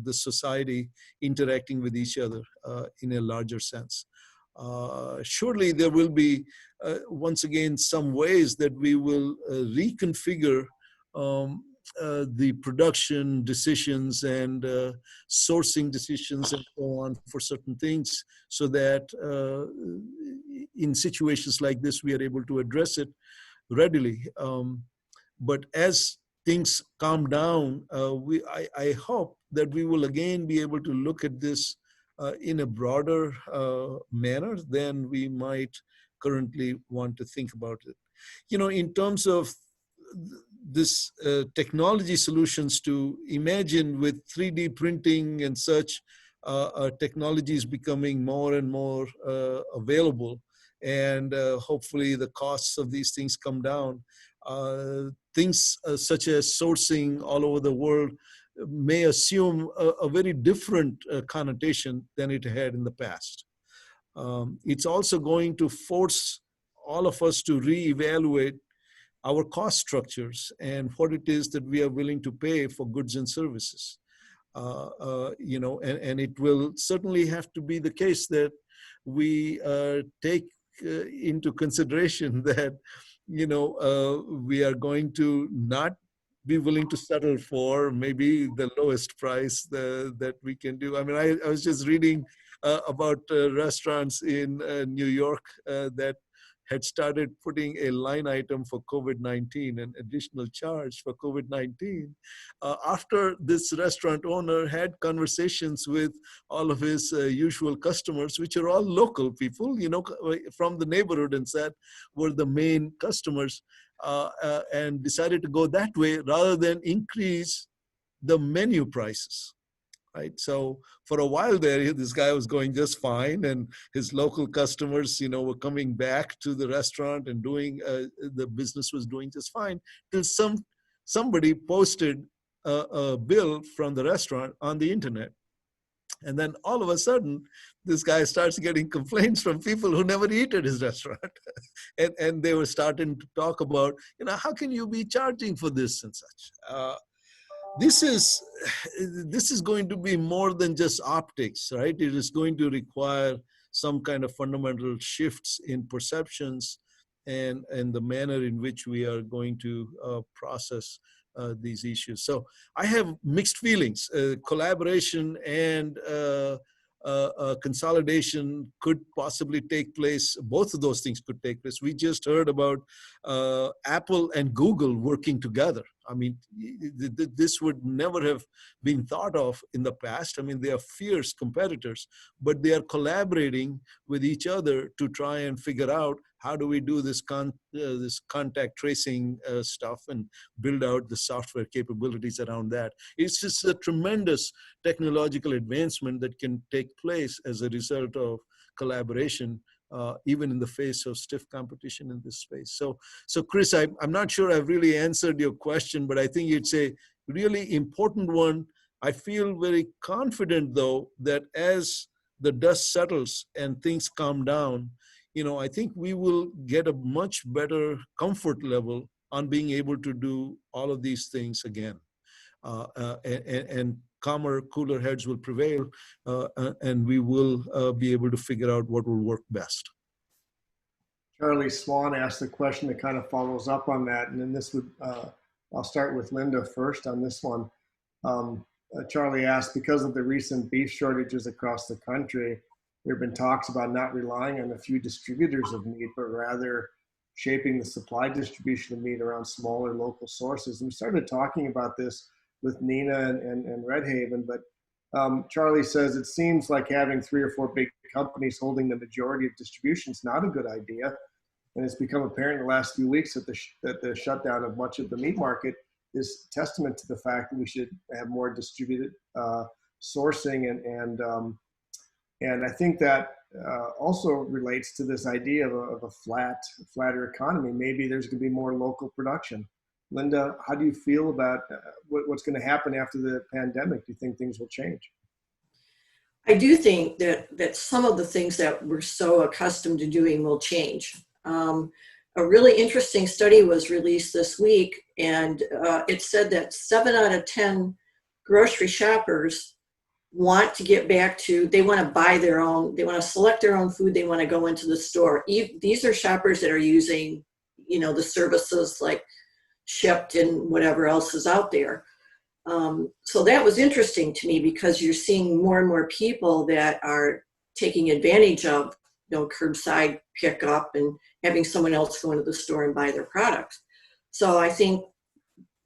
the society interacting with each other in a larger sense. Surely there will be, once again, some ways that we will reconfigure the production decisions and sourcing decisions and so on for certain things, so that in situations like this, we are able to address it readily. But as things calm down, I hope that we will again be able to look at this in a broader manner than we might currently want to think about it. In terms of this technology solutions, to imagine with 3D printing and such technologies becoming more and more available, and hopefully the costs of these things come down. Things such as sourcing all over the world may assume a very different connotation than it had in the past. It's also going to force all of us to reevaluate our cost structures and what it is that we are willing to pay for goods and services. And it will certainly have to be the case that we take into consideration that, we are going to not be willing to settle for maybe the lowest price that we can do. I mean, I was just reading about restaurants in New York that had started putting a line item for COVID-19, an additional charge for COVID-19, after this restaurant owner had conversations with all of his usual customers, which are all local people, from the neighborhood, and said were the main customers, and decided to go that way rather than increase the menu prices. Right. So for a while there, this guy was going just fine, and his local customers, were coming back to the restaurant and doing, the business was doing just fine, till somebody posted a bill from the restaurant on the internet. And then all of a sudden, this guy starts getting complaints from people who never eat at his restaurant. and they were starting to talk about, how can you be charging for this and such? This is going to be more than just optics, right? It is going to require some kind of fundamental shifts in perceptions and the manner in which we are going to process these issues. So I have mixed feelings. Collaboration and consolidation could possibly take place. Both of those things could take place. We just heard about Apple and Google working together. I mean, this would never have been thought of in the past. I mean, they are fierce competitors, but they are collaborating with each other to try and figure out how do we do this contact tracing stuff and build out the software capabilities around that. It's just a tremendous technological advancement that can take place as a result of collaboration, even in the face of stiff competition in this space. So Chris, I'm not sure I've really answered your question, but I think it's a really important one. I feel very confident, though, that as the dust settles and things calm down, I think we will get a much better comfort level on being able to do all of these things again. And calmer, cooler heads will prevail, and we will be able to figure out what will work best. Charlie Swan asked a question that kind of follows up on that, and then this would, I'll start with Linda first on this one. Charlie asked, because of the recent beef shortages across the country, there have been talks about not relying on a few distributors of meat, but rather shaping the supply distribution of meat around smaller local sources. And we started talking about this with Nina and Red Haven, but Charlie says it seems like having 3 or 4 big companies holding the majority of distribution is not a good idea. And it's become apparent in the last few weeks that the shutdown of much of the meat market is testament to the fact that we should have more distributed sourcing, and I think that also relates to this idea of a flatter economy. Maybe there's going to be more local production. Linda, how do you feel about what's going to happen after the pandemic? Do you think things will change? I do think that some of the things that we're so accustomed to doing will change. A really interesting study was released this week, and it said that 7 out of 10 grocery shoppers want to get back to, they want to buy their own, they want to select their own food, they want to go into the store. These are shoppers that are using, the services like Shipt and whatever else is out there. So that was interesting to me, because you're seeing more and more people that are taking advantage of, curbside pickup and having someone else go into the store and buy their products. So I think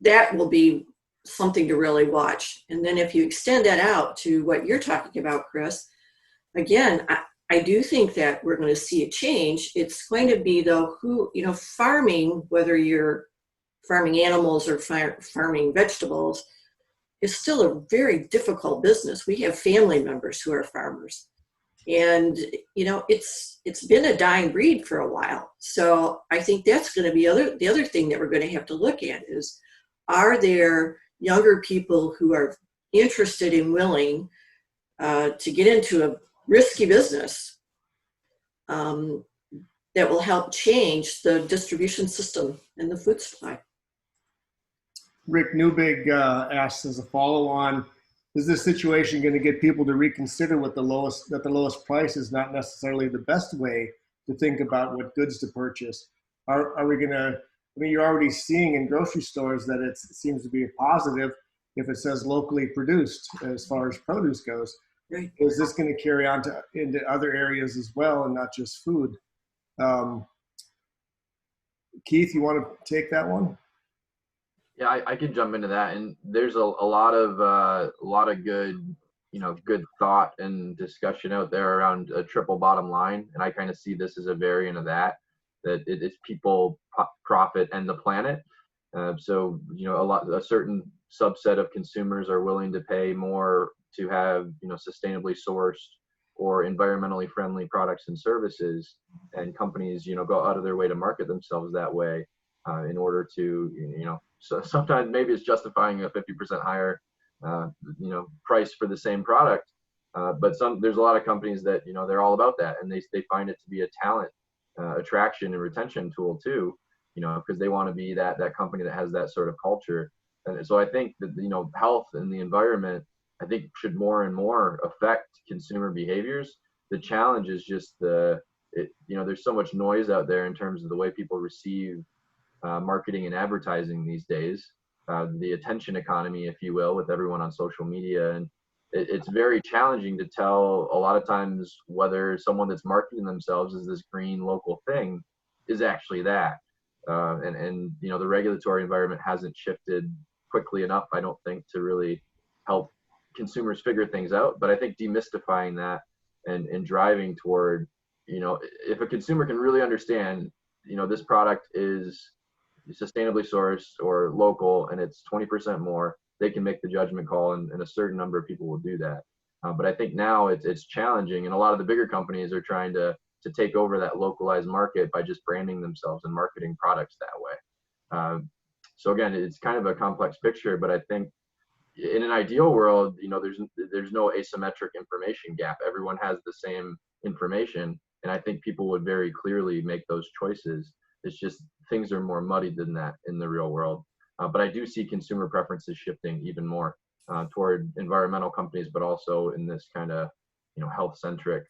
that will be something to really watch. And then if you extend that out to what you're talking about, Chris, again, I do think that we're going to see a change. It's going to be, though, farming, whether you're farming animals or farming vegetables, is still a very difficult business. We have family members who are farmers, and it's been a dying breed for a while. So I think that's going to be the other thing that we're going to have to look at is, are there younger people who are interested and willing to get into a risky business that will help change the distribution system and the food supply. Rick Newbig asks as a follow-on, is this situation going to get people to reconsider that the lowest price is not necessarily the best way to think about what goods to purchase? Are we going to, I mean, you're already seeing in grocery stores that it seems to be a positive if it says locally produced as far as produce goes. Right. Is this going to carry on into other areas as well and not just food? Keith, you want to take that one? Yeah, I could jump into that, and there's a lot of good, good thought and discussion out there around a triple bottom line, and I kind of see this as a variant of that it's people, profit, and the planet. So a certain subset of consumers are willing to pay more to have sustainably sourced or environmentally friendly products and services, and companies go out of their way to market themselves that way in order to so sometimes maybe it's justifying a 50% higher price for the same product, but there's a lot of companies that they're all about that, and they find it to be a talent attraction and retention tool too, because they want to be that company that has that sort of culture. And so I think that health and the environment, I think, should more and more affect consumer behaviors. The challenge is just there's so much noise out there in terms of the way people receive marketing and advertising these days, the attention economy, if you will, with everyone on social media. And it's very challenging to tell a lot of times whether someone that's marketing themselves as this green local thing is actually that. And the regulatory environment hasn't shifted quickly enough, I don't think, to really help consumers figure things out. But I think demystifying that and driving toward, if a consumer can really understand, this product is sustainably sourced or local and it's 20% more, they can make the judgment call, and a certain number of people will do that. But I think now it's challenging, and a lot of the bigger companies are trying to take over that localized market by just branding themselves and marketing products that way. So again, it's kind of a complex picture, but I think in an ideal world, there's no asymmetric information gap. Everyone has the same information, and I think people would very clearly make those choices. It's just things are more muddied than that in the real world. But I do see consumer preferences shifting even more toward environmental companies, but also in this kind of health-centric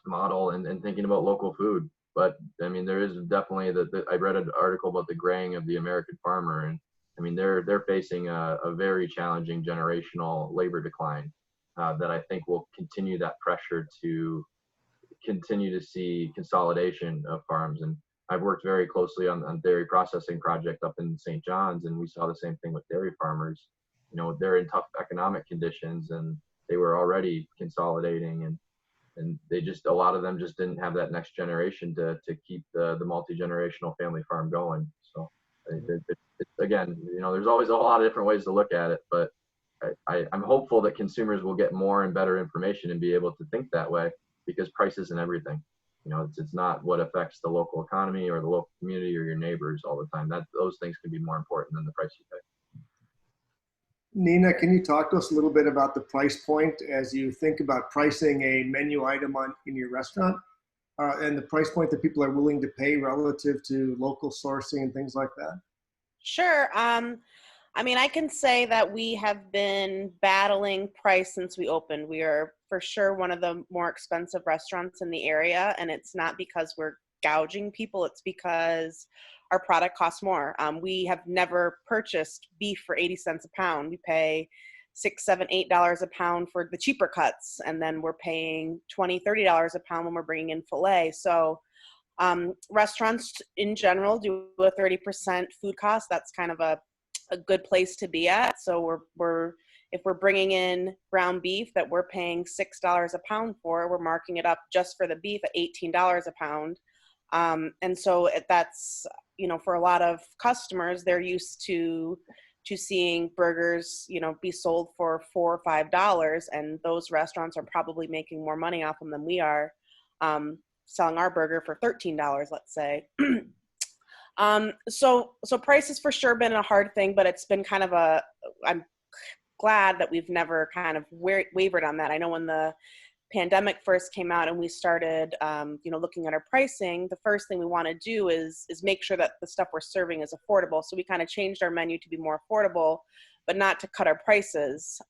model and thinking about local food. But I mean, there is definitely I read an article about the graying of the American farmer, and I mean they're facing a very challenging generational labor decline that I think will continue that pressure to continue to see consolidation of farms. And I've worked very closely on dairy processing project up in St. John's, and we saw the same thing with dairy farmers. They're in tough economic conditions, and they were already consolidating, and they just, a lot of them just didn't have that next generation to keep the multi-generational family farm going. So again, there's always a lot of different ways to look at it, but I'm hopeful that consumers will get more and better information and be able to think that way, because price isn't everything. It's not what affects the local economy or the local community or your neighbors all the time. Those things can be more important than the price you pay. Nina, can you talk to us a little bit about the price point as you think about pricing a menu item in your restaurant, and the price point that people are willing to pay relative to local sourcing and things like that? Sure. I mean, I can say that we have been battling price since we opened. We are for sure one of the more expensive restaurants in the area, and it's not because we're gouging people, it's because our product costs more. We have never purchased beef for 80 cents a pound. We pay $6, $7, $8 a pound for the cheaper cuts, and then we're paying $20, $30 a pound when we're bringing in filet. So restaurants in general do a 30% food cost. That's kind of a good place to be at. So if we're bringing in ground beef that we're paying $6 a pound for, we're marking it up just for the beef at $18 a pound. And so that's, for a lot of customers, they're used to seeing burgers, be sold for $4 or $5, and those restaurants are probably making more money off them than we are, selling our burger for $13, let's say. So price has for sure been a hard thing, but it's been kind of I'm glad that we've never kind of wavered on that. I know when the pandemic first came out and we started, looking at our pricing, the first thing we want to do is make sure that the stuff we're serving is affordable. So we kind of changed our menu to be more affordable, but not to cut our prices.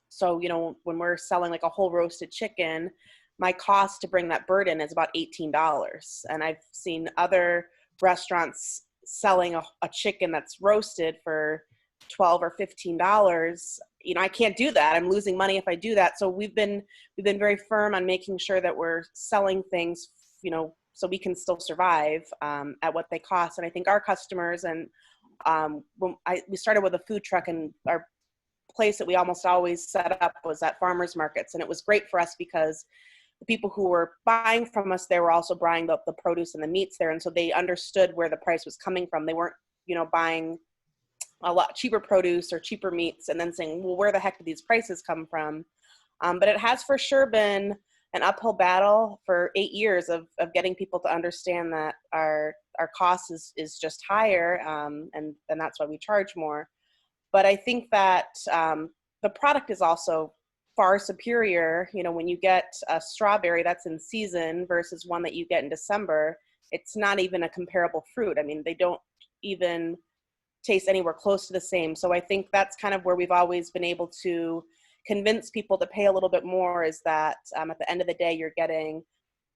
So, when we're selling like a whole roasted chicken, my cost to bring that bird in is about $18. And I've seen other restaurants selling a chicken that's roasted for $12 or $15. I can't do that. I'm losing money if I do that. So we've been very firm on making sure that we're selling things, so we can still survive at what they cost. And I think our customers, and we started with a food truck, and our place that we almost always set up was at farmers markets. And it was great for us because the people who were buying from us, they were also buying the produce and the meats there. And so they understood where the price was coming from. They weren't, buying a lot cheaper produce or cheaper meats and then saying, well, where the heck did these prices come from? But it has for sure been an uphill battle for 8 years of getting people to understand that our cost is just higher, and that's why we charge more. But I think that the product is also far superior. When you get a strawberry that's in season versus one that you get in December, it's not even a comparable fruit. I mean, they don't even taste anywhere close to the same. So I think that's kind of where we've always been able to convince people to pay a little bit more, is that at the end of the day, you're getting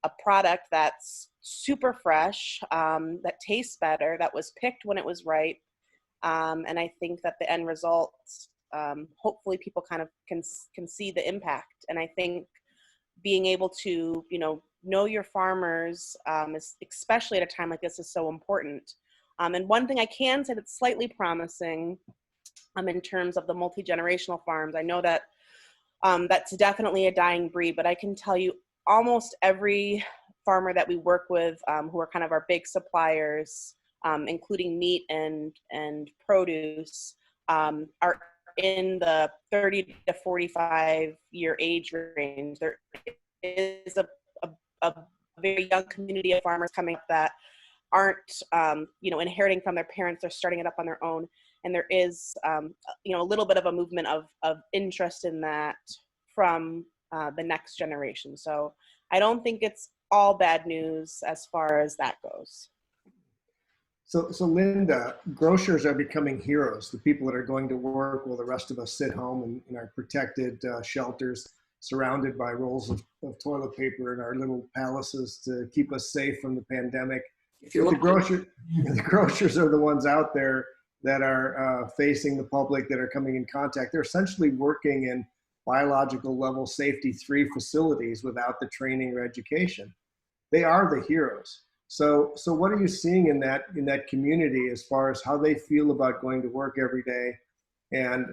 a product that's super fresh, that tastes better, that was picked when it was ripe. And I think that the end result, hopefully people kind of can see the impact. And I think being able to, know your farmers, especially at a time like this, is so important. And one thing I can say that's slightly promising in terms of the multi-generational farms, I know that that's definitely a dying breed, but I can tell you almost every farmer that we work with, who are kind of our big suppliers, including meat and produce, are in the 30 to 45 year age range. There is a very young community of farmers coming up that aren't, inheriting from their parents. They're starting it up on their own. And there is, a little bit of a movement of interest in that from the next generation. So I don't think it's all bad news as far as that goes. So Linda, grocers are becoming heroes, the people that are going to work while the rest of us sit home in our protected shelters, surrounded by rolls of toilet paper in our little palaces to keep us safe from the pandemic. The grocers are the ones out there that are facing the public, that are coming in contact. They're essentially working in biological level safety 3 facilities without the training or education. They are the heroes. So what are you seeing in that community as far as how they feel about going to work every day? And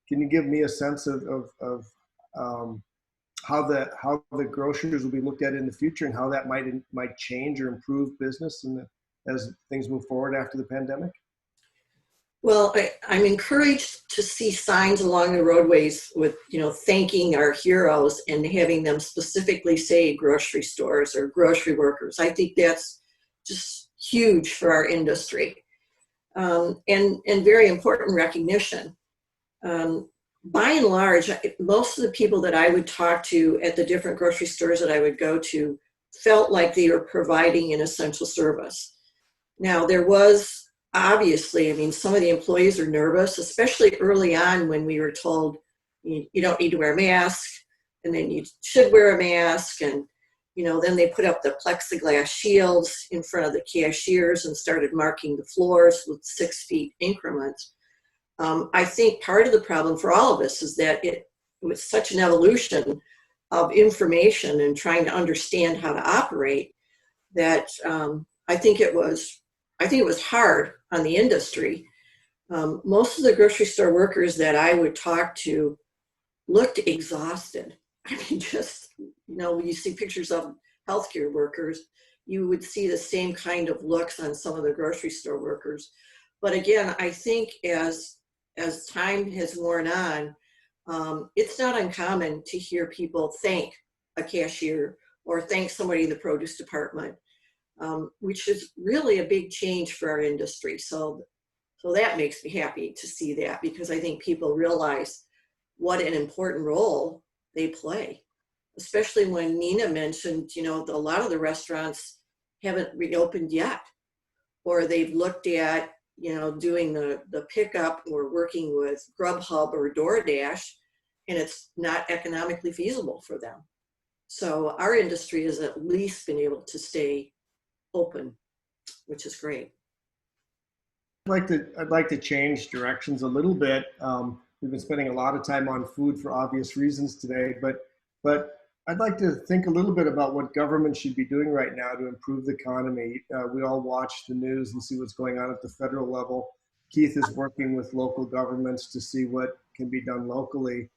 can you give me a sense of how the grocers will be looked at in the future, and how that might change or improve business as things move forward after the pandemic? Well, I'm encouraged to see signs along the roadways with, thanking our heroes and having them specifically say grocery stores or grocery workers. I think that's just huge for our industry, and very important recognition. By and large, most of the people that I would talk to at the different grocery stores that I would go to felt like they were providing an essential service. Now, there was obviously, some of the employees are nervous, especially early on when we were told you don't need to wear a mask, and then you should wear a mask. And, then they put up the plexiglass shields in front of the cashiers and started marking the floors with 6 feet increments. I think part of the problem for all of us is that it was such an evolution of information and trying to understand how to operate that I think it was hard on the industry. Most of the grocery store workers that I would talk to looked exhausted. Just, when you see pictures of healthcare workers, you would see the same kind of looks on some of the grocery store workers. But again, I think as time has worn on, it's not uncommon to hear people thank a cashier or thank somebody in the produce department, which is really a big change for our industry. So So that makes me happy to see that, because I think people realize what an important role they play, especially when Nina mentioned, you know, a lot of the restaurants haven't reopened yet, or they've looked at, you know, doing the pickup or working with Grubhub or DoorDash, and it's not economically feasible for them. So our industry has at least been able to stay open, which is great. I'd like to change directions a little bit. We've been spending a lot of time on food for obvious reasons today, but I'd like to think a little bit about what government should be doing right now to improve the economy. We all watch the news and see what's going on at the federal level. Keith is working with local governments to see what can be done locally.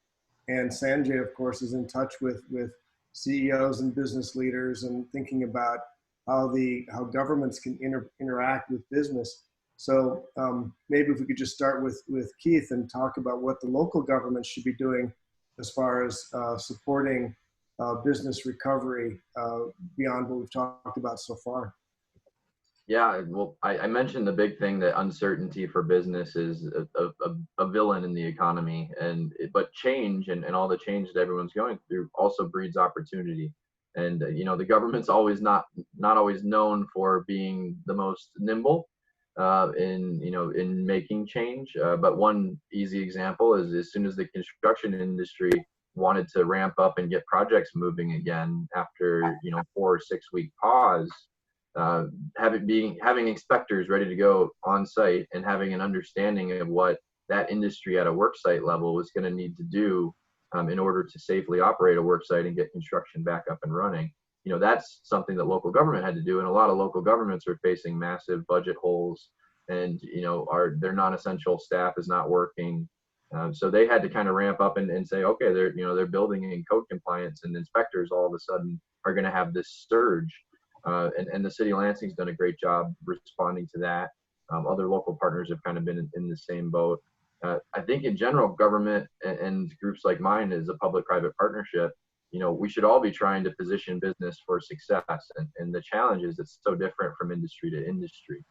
And Sanjay, of course, is in touch with CEOs and business leaders and thinking about how governments can interact with business. So maybe if we could just start with Keith and talk about what the local government should be doing as far as supporting business recovery beyond what we've talked about so far. Yeah, well, I mentioned the big thing, that uncertainty for business is a villain in the economy, but change and all the change that everyone's going through also breeds opportunity. And you know, the government's always not always known for being the most nimble in making change. But one easy example is, as soon as the construction industry wanted to ramp up and get projects moving again after 4 or 6 week pause, having inspectors ready to go on site and having an understanding of what that industry at a work site level was going to need to do in order to safely operate a work site and get construction back up and running. You know, that's something that local government had to do, and a lot of local governments are facing massive budget holes, and their non-essential staff is not working. So they had to kind of ramp up and say, okay, they're building in code compliance, and inspectors all of a sudden are going to have this surge. And the city of Lansing's done a great job responding to that. Other local partners have kind of been in the same boat. I think in general, government and groups like mine is a public-private partnership. We should all be trying to position business for success. And the challenge is it's so different from industry to industry.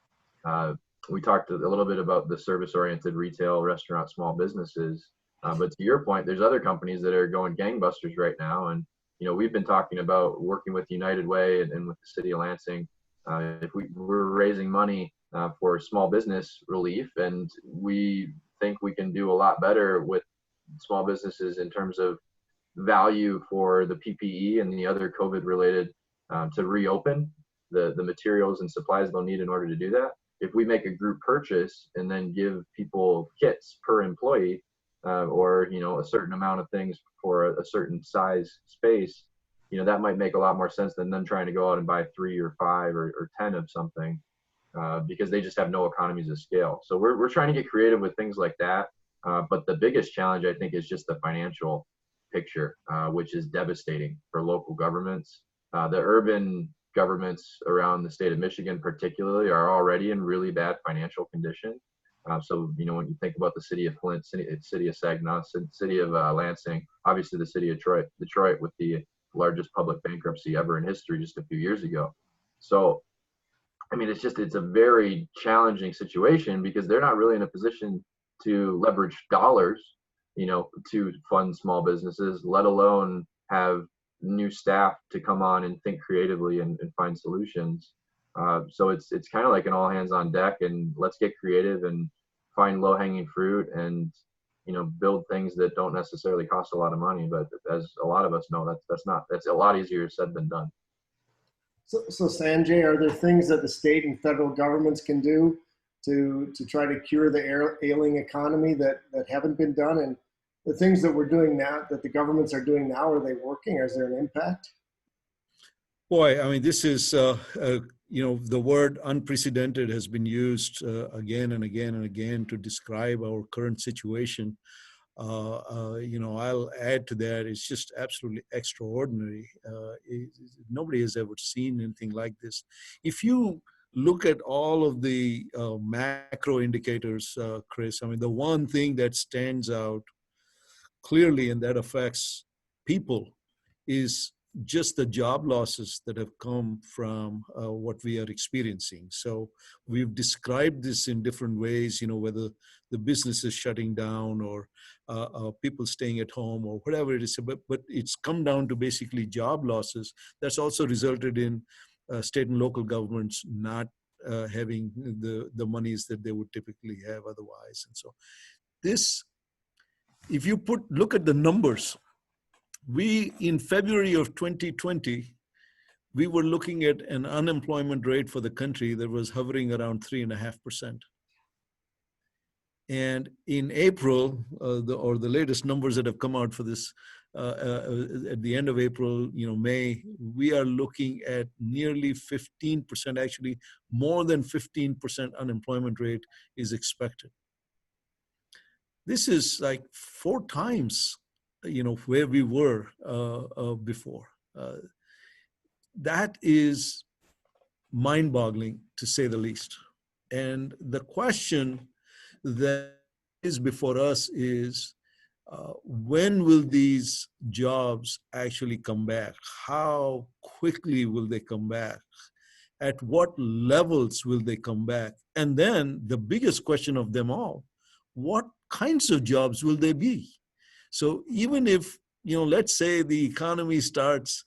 We talked a little bit about the service-oriented retail, restaurant, small businesses. But to your point, there's other companies that are going gangbusters right now. And we've been talking about working with United Way and with the city of Lansing. If we're raising money for small business relief, and we think we can do a lot better with small businesses in terms of value for the PPE and the other COVID related to reopen the materials and supplies they'll need in order to do that. If we make a group purchase and then give people kits per employee, or a certain amount of things for a certain size space, that might make a lot more sense than them trying to go out and buy 3 or 5 or 10 of something, because they just have no economies of scale. So we're trying to get creative with things like that. But the biggest challenge, I think, is just the financial picture, which is devastating for local governments. The urban governments around the state of Michigan particularly are already in really bad financial condition. So, when you think about the city of Flint, city of Saginaw, city of Lansing, obviously the city of Detroit with the largest public bankruptcy ever in history just a few years ago. So, I mean, it's a very challenging situation because they're not really in a position to leverage dollars, to fund small businesses, let alone have new staff to come on and think creatively and find solutions. So it's kind of like an all hands on deck, and let's get creative and find low hanging fruit and build things that don't necessarily cost a lot of money. But as a lot of us know, that's a lot easier said than done. So Sanjay, are there things that the state and federal governments can do to try to cure the ailing economy that haven't been done? And the things that we're doing now, that the governments are doing now, are they working? Is there an impact? Boy, I mean, this is, the word unprecedented has been used again and again and again to describe our current situation. I'll add to that, it's just absolutely extraordinary. Nobody has ever seen anything like this. If you look at all of the macro indicators, Chris, I mean, the one thing that stands out clearly and that affects people is just the job losses that have come from what we are experiencing. So we've described this in different ways, whether the business is shutting down or people staying at home or whatever it is, but it's come down to basically job losses. That's also resulted in state and local governments not having the monies that they would typically have otherwise. And so this, if you look at the numbers, in February of 2020, we were looking at an unemployment rate for the country that was hovering around 3.5%. And in April, the latest numbers that have come out for this, at the end of April, May, we are looking at nearly 15%, actually more than 15% unemployment rate is expected. This is like 4 times where we were before. That is mind-boggling, to say the least. And the question that is before us is, when will these jobs actually come back? How quickly will they come back? At what levels will they come back? And then the biggest question of them all, what kinds of jobs will they be? So even if, let's say the economy starts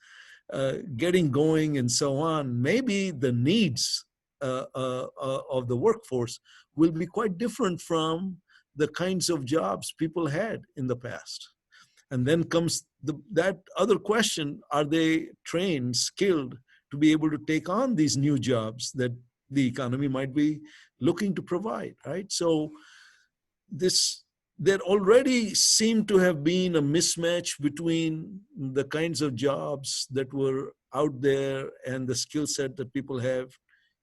getting going and so on, maybe the needs of the workforce will be quite different from the kinds of jobs people had in the past. And then comes that other question, are they trained, skilled to be able to take on these new jobs that the economy might be looking to provide, right? So there already seemed to have been a mismatch between the kinds of jobs that were out there and the skill set that people have,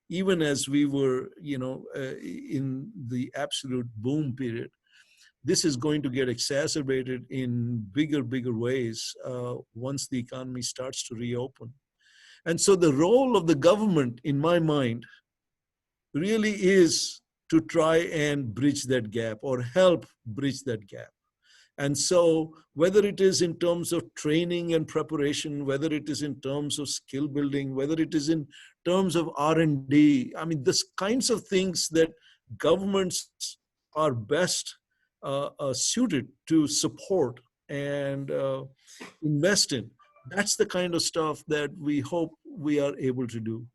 even as we were, in the absolute boom period. This is going to get exacerbated in bigger ways once the economy starts to reopen. And so the role of the government, in my mind, really is to try and bridge that gap or help bridge that gap. And so whether it is in terms of training and preparation, whether it is in terms of skill building, whether it is in terms of R&D, I mean, this kinds of things that governments are best suited to support and invest in. That's the kind of stuff that we hope we are able to do.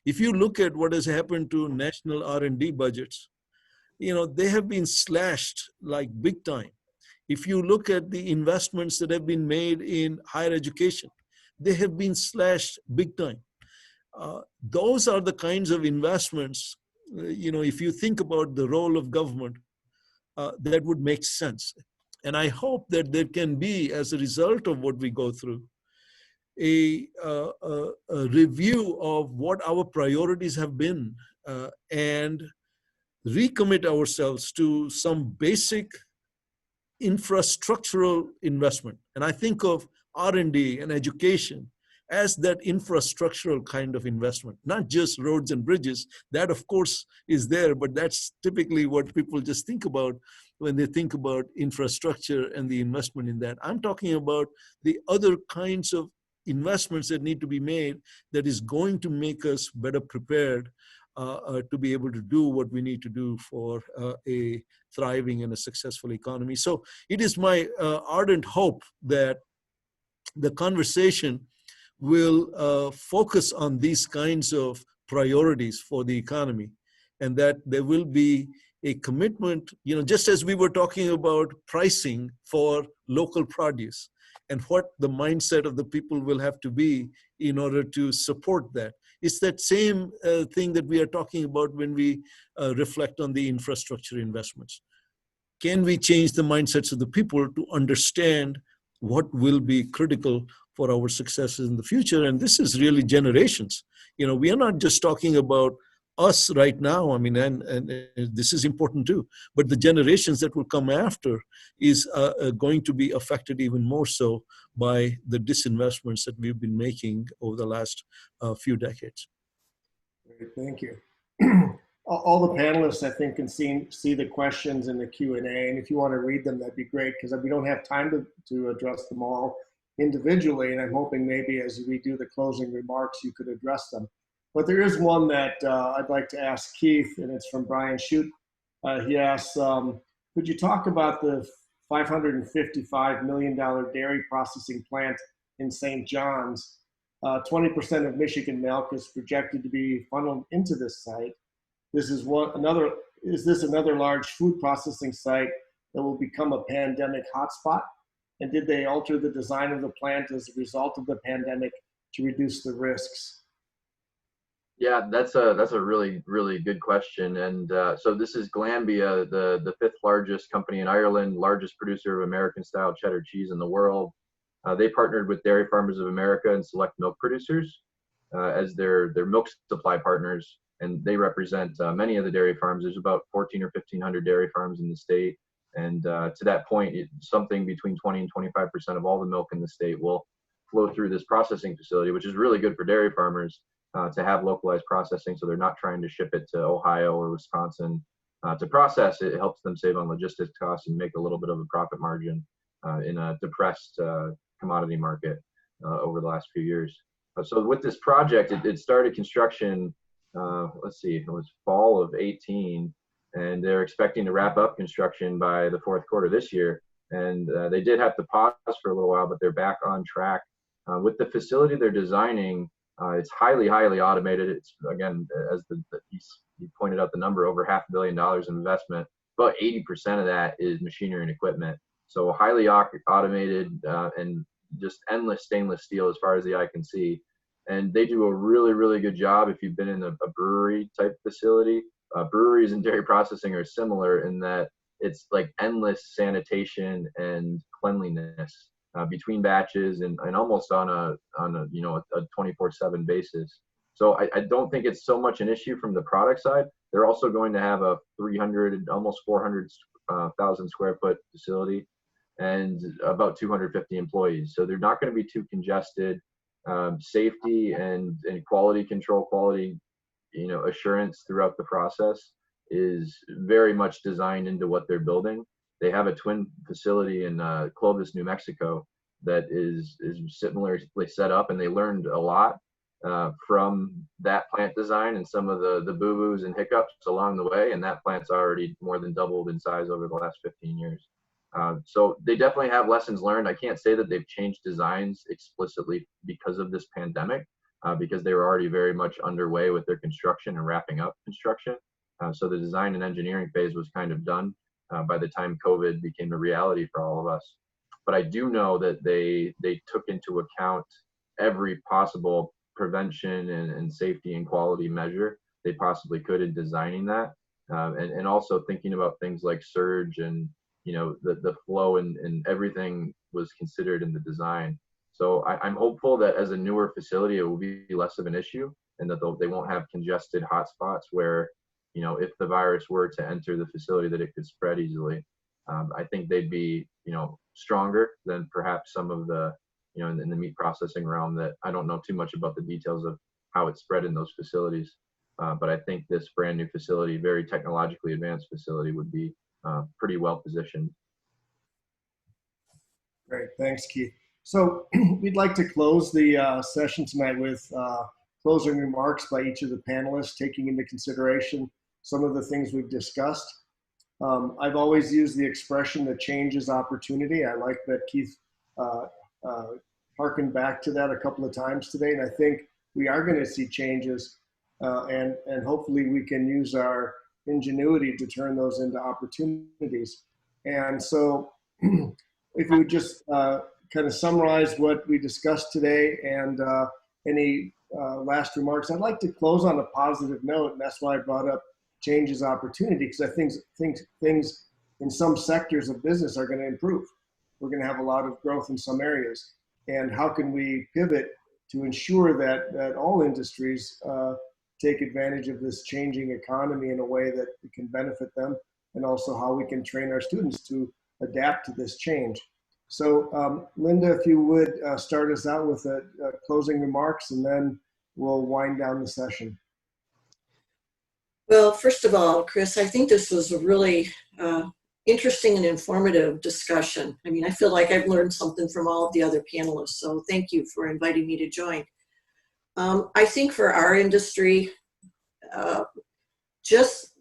If you look at what has happened to national R&D budgets, they have been slashed like big time. If you look at the investments that have been made in higher education, they have been slashed big time. Those are the kinds of investments, if you think about the role of government, that would make sense. And I hope that there can be, as a result of what we go through, a review of what our priorities have been and recommit ourselves to some basic infrastructural investment. And I think of R&D and education as that infrastructural kind of investment, not just roads and bridges. That, of course, is there, but that's typically what people just think about when they think about infrastructure and the investment in that. I'm talking about the other kinds of investments that need to be made that is going to make us better prepared to be able to do what we need to do for a thriving and a successful economy. So it is my ardent hope that the conversation will focus on these kinds of priorities for the economy, and that there will be a commitment, just as we were talking about pricing for local produce and what the mindset of the people will have to be in order to support that. It's that same thing that we are talking about when we reflect on the infrastructure investments. Can we change the mindsets of the people to understand what will be critical for our successes in the future? And this is really generations. We are not just talking about us right now, I mean, and this is important too, but the generations that will come after is going to be affected even more so by the disinvestments that we've been making over the last few decades. Great, thank you. All the panelists, I think, can see the questions in the Q&A, and if you want to read them, that'd be great, because we don't have time to address them all. individually, and I'm hoping maybe as we do the closing remarks, you could address them. But there is one that I'd like to ask Keith, and it's from Brian Shute. He asks, could you talk about the $555 million dairy processing plant in St. John's? 20% of Michigan milk is projected to be funneled into this site. Is this another large food processing site that will become a pandemic hotspot? And did they alter the design of the plant as a result of the pandemic to reduce the risks? Yeah, that's a really, really good question. And so this is Glanbia, the fifth largest company in Ireland, largest producer of American-style cheddar cheese in the world. They partnered with Dairy Farmers of America and select milk producers as their milk supply partners, and they represent many of the dairy farms. There's about 1,400 or 1,500 dairy farms in the state, and to that point, something between 20 and 25% of all the milk in the state will flow through this processing facility, which is really good for dairy farmers to have localized processing, so they're not trying to ship it to Ohio or Wisconsin to process it. It helps them save on logistics costs and make a little bit of a profit margin in a depressed commodity market over the last few years. So with this project, it started construction, let's see, it was fall of 18, and they're expecting to wrap up construction by the fourth quarter this year. And they did have to pause for a little while, but they're back on track. With the facility they're designing, it's highly, highly automated. It's, again, as he pointed out the number, over $500 million in investment. About 80% of that is machinery and equipment. So highly automated and just endless stainless steel as far as the eye can see. And they do a really, really good job if you've been in a brewery type facility. Breweries and dairy processing are similar in that it's like endless sanitation and cleanliness between batches and almost on a 24/7 basis. So I don't think it's so much an issue from the product side. They're also going to have a 300, almost 400,000 square foot facility and about 250 employees. So they're not going to be too congested. Safety and quality control, quality assurance throughout the process is very much designed into what they're building. They have a twin facility in Clovis, New Mexico that is similarly set up, and they learned a lot from that plant design and some of the boo-boos and hiccups along the way, and that plant's already more than doubled in size over the last 15 years. So they definitely have lessons learned. I can't say that they've changed designs explicitly because of this pandemic, because they were already very much underway with their construction and wrapping up construction. So the design and engineering phase was kind of done by the time COVID became a reality for all of us. But I do know that they took into account every possible prevention and safety and quality measure they possibly could in designing that, and also thinking about things like surge and the flow and everything was considered in the design. So I'm hopeful that as a newer facility, it will be less of an issue, and that they won't have congested hotspots where, if the virus were to enter the facility, that it could spread easily. I think they'd be, stronger than perhaps some of the, in the meat processing realm, that I don't know too much about the details of how it's spread in those facilities. But I think this brand new facility, very technologically advanced facility, would be pretty well positioned. Great, thanks, Keith. So we'd like to close the session tonight with closing remarks by each of the panelists, taking into consideration some of the things we've discussed. I've always used the expression that change is opportunity. I like that Keith harkened back to that a couple of times today, and I think we are going to see changes, and hopefully we can use our ingenuity to turn those into opportunities. And so if we would just kind of summarize what we discussed today and any last remarks. I'd like to close on a positive note, and that's why I brought up change as opportunity, because I think things in some sectors of business are going to improve. We're going to have a lot of growth in some areas. And how can we pivot to ensure that all industries take advantage of this changing economy in a way that it can benefit them, and also how we can train our students to adapt to this change. So Linda, if you would start us out with closing remarks, and then we'll wind down the session. Well, first of all, Chris, I think this was a really interesting and informative discussion. I mean, I feel like I've learned something from all of the other panelists, so thank you for inviting me to join. I think for our industry, just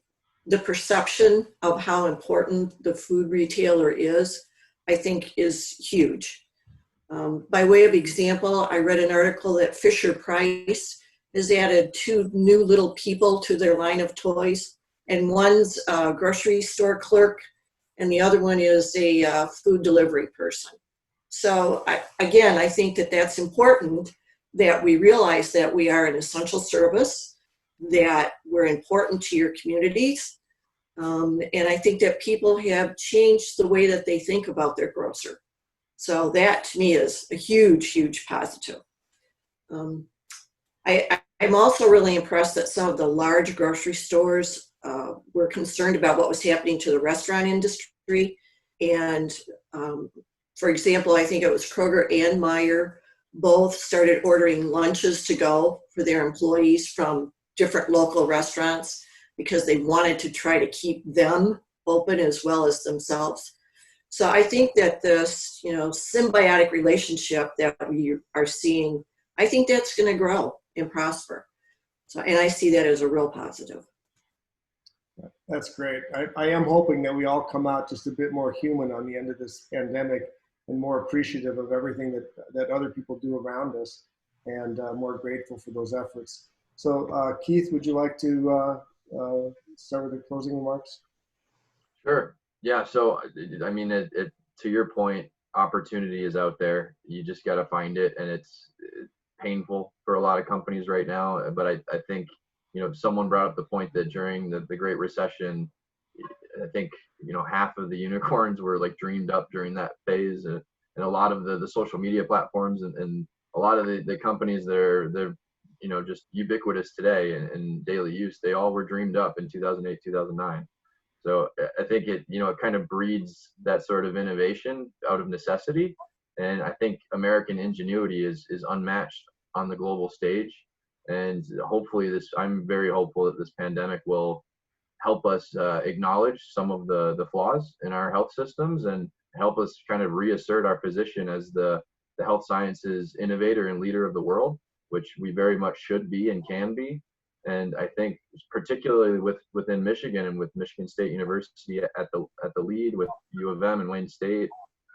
the perception of how important the food retailer is, I think is huge. By way of example, I read an article that Fisher Price has added 2 new little people to their line of toys, and one's a grocery store clerk and the other one is a food delivery person. So I think that that's important, that we realize that we are an essential service, that we're important to your communities. And I think that people have changed the way that they think about their grocer. So that to me is a huge, huge positive. I'm also really impressed that some of the large grocery stores were concerned about what was happening to the restaurant industry. And for example, I think it was Kroger and Meijer both started ordering lunches to go for their employees from different local restaurants because they wanted to try to keep them open as well as themselves. So I think that this, symbiotic relationship that we are seeing, I think that's going to grow and prosper. So, and I see that as a real positive. That's great. I am hoping that we all come out just a bit more human on the end of this pandemic and more appreciative of everything that other people do around us, and more grateful for those efforts. So Keith, would you like to start with the closing remarks? Sure. Yeah. So, I mean, to your point, opportunity is out there. You just got to find it. And it's painful for a lot of companies right now. But I think, someone brought up the point that during the Great Recession, I think, half of the unicorns were like dreamed up during that phase. And a lot of the social media platforms and a lot of the companies that are just ubiquitous today and daily use, they all were dreamed up in 2008, 2009. So I think it kind of breeds that sort of innovation out of necessity. And I think American ingenuity is unmatched on the global stage. And hopefully I'm very hopeful that this pandemic will help us acknowledge some of the flaws in our health systems and help us kind of reassert our position as the health sciences innovator and leader of the world, which we very much should be and can be. And I think particularly within Michigan and with Michigan State University at the lead with U of M and Wayne State,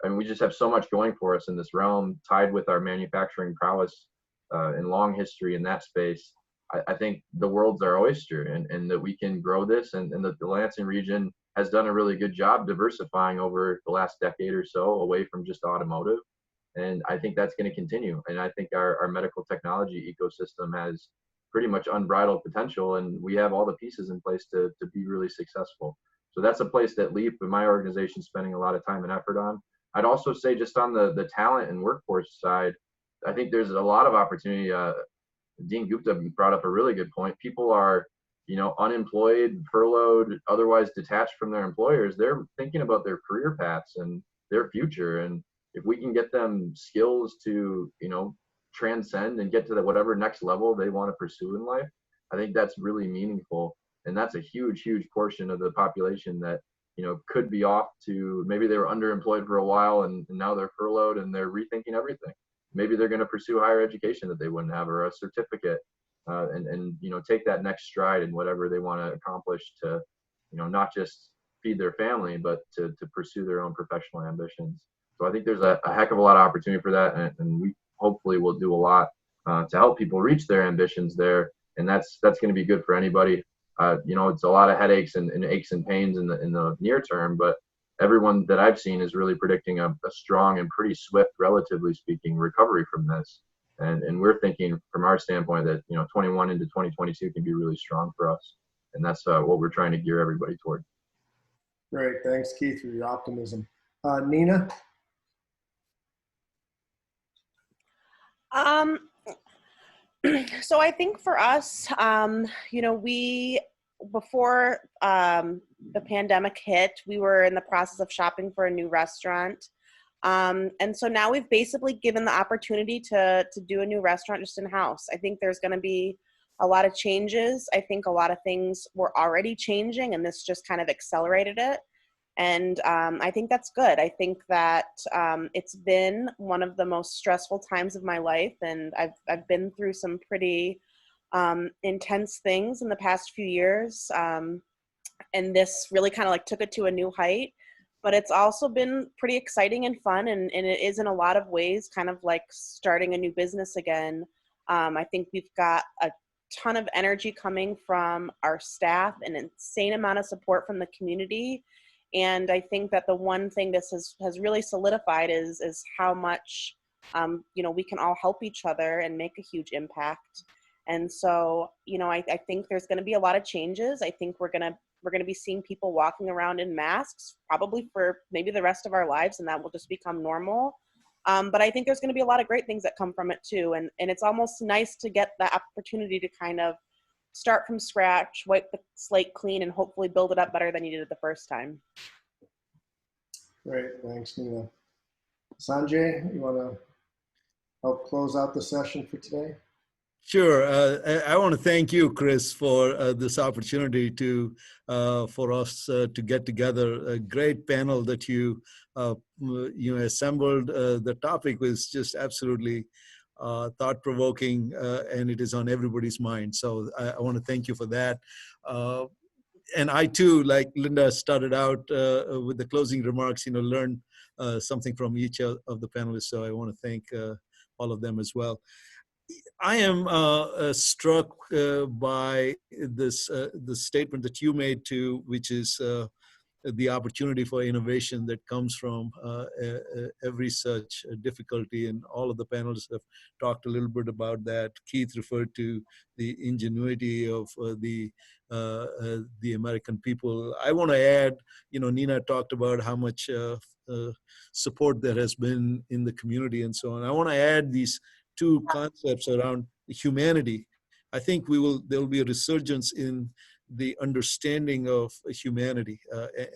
I mean, we just have so much going for us in this realm, tied with our manufacturing prowess and long history in that space. I think the world's our oyster, and that we can grow this, and that the Lansing region has done a really good job diversifying over the last decade or so away from just automotive. And I think that's going to continue. And I think our medical technology ecosystem has pretty much unbridled potential, and we have all the pieces in place to be really successful. So that's a place that LEAP and my organization is spending a lot of time and effort on. I'd also say just on the talent and workforce side, I think there's a lot of opportunity. Dean Gupta brought up a really good point. People are, unemployed, furloughed, otherwise detached from their employers. They're thinking about their career paths and their future. And if we can get them skills to, transcend and get to whatever next level they want to pursue in life, I think that's really meaningful. And that's a huge, huge portion of the population that, could be off to, maybe they were underemployed for a while and now they're furloughed and they're rethinking everything. Maybe they're going to pursue higher education that they wouldn't have, or a certificate, and take that next stride in whatever they want to accomplish to, not just feed their family, but to pursue their own professional ambitions. So I think there's a heck of a lot of opportunity for that, and we hopefully will do a lot to help people reach their ambitions there, and that's going to be good for anybody. It's a lot of headaches and aches and pains in the near term, but everyone that I've seen is really predicting a strong and pretty swift, relatively speaking, recovery from this. And we're thinking from our standpoint that 21 into 2022 can be really strong for us, and that's what we're trying to gear everybody toward. Great, thanks Keith for your optimism. Nina? So I think for us, we, before the pandemic hit, we were in the process of shopping for a new restaurant. And so now we've basically given the opportunity to do a new restaurant just in-house. I think there's going to be a lot of changes. I think a lot of things were already changing, and this just kind of accelerated it. And I think that's good. I think that it's been one of the most stressful times of my life, and I've been through some pretty intense things in the past few years, and this really kind of like took it to a new height. But it's also been pretty exciting and fun, and it is in a lot of ways kind of like starting a new business again. I think we've got a ton of energy coming from our staff, an insane amount of support from the community. And I think that the one thing this has really solidified is how much, we can all help each other and make a huge impact. And so, I think there's going to be a lot of changes. I think we're going to be seeing people walking around in masks probably for maybe the rest of our lives, and that will just become normal. But I think there's going to be a lot of great things that come from it too. And it's almost nice to get the opportunity to kind of start from scratch, wipe the slate clean, and hopefully build it up better than you did it the first time. Great, thanks, Nina. Sanjay, you want to help close out the session for today? Sure. I want to thank you, Chris, for this opportunity for us to get together. A great panel that you assembled. The topic was just absolutely thought-provoking, and it is on everybody's mind. So I want to thank you for that. And I too, like Linda started out with the closing remarks, learned something from each of the panelists. So I want to thank all of them as well. I am struck by this statement that you made too, which is the opportunity for innovation that comes from every such difficulty. And all of the panelists have talked a little bit about that. Keith referred to the ingenuity of the American people. I want to add, Nina talked about how much support there has been in the community and so on. I want to add these two concepts around humanity. I think there will be a resurgence in the understanding of humanity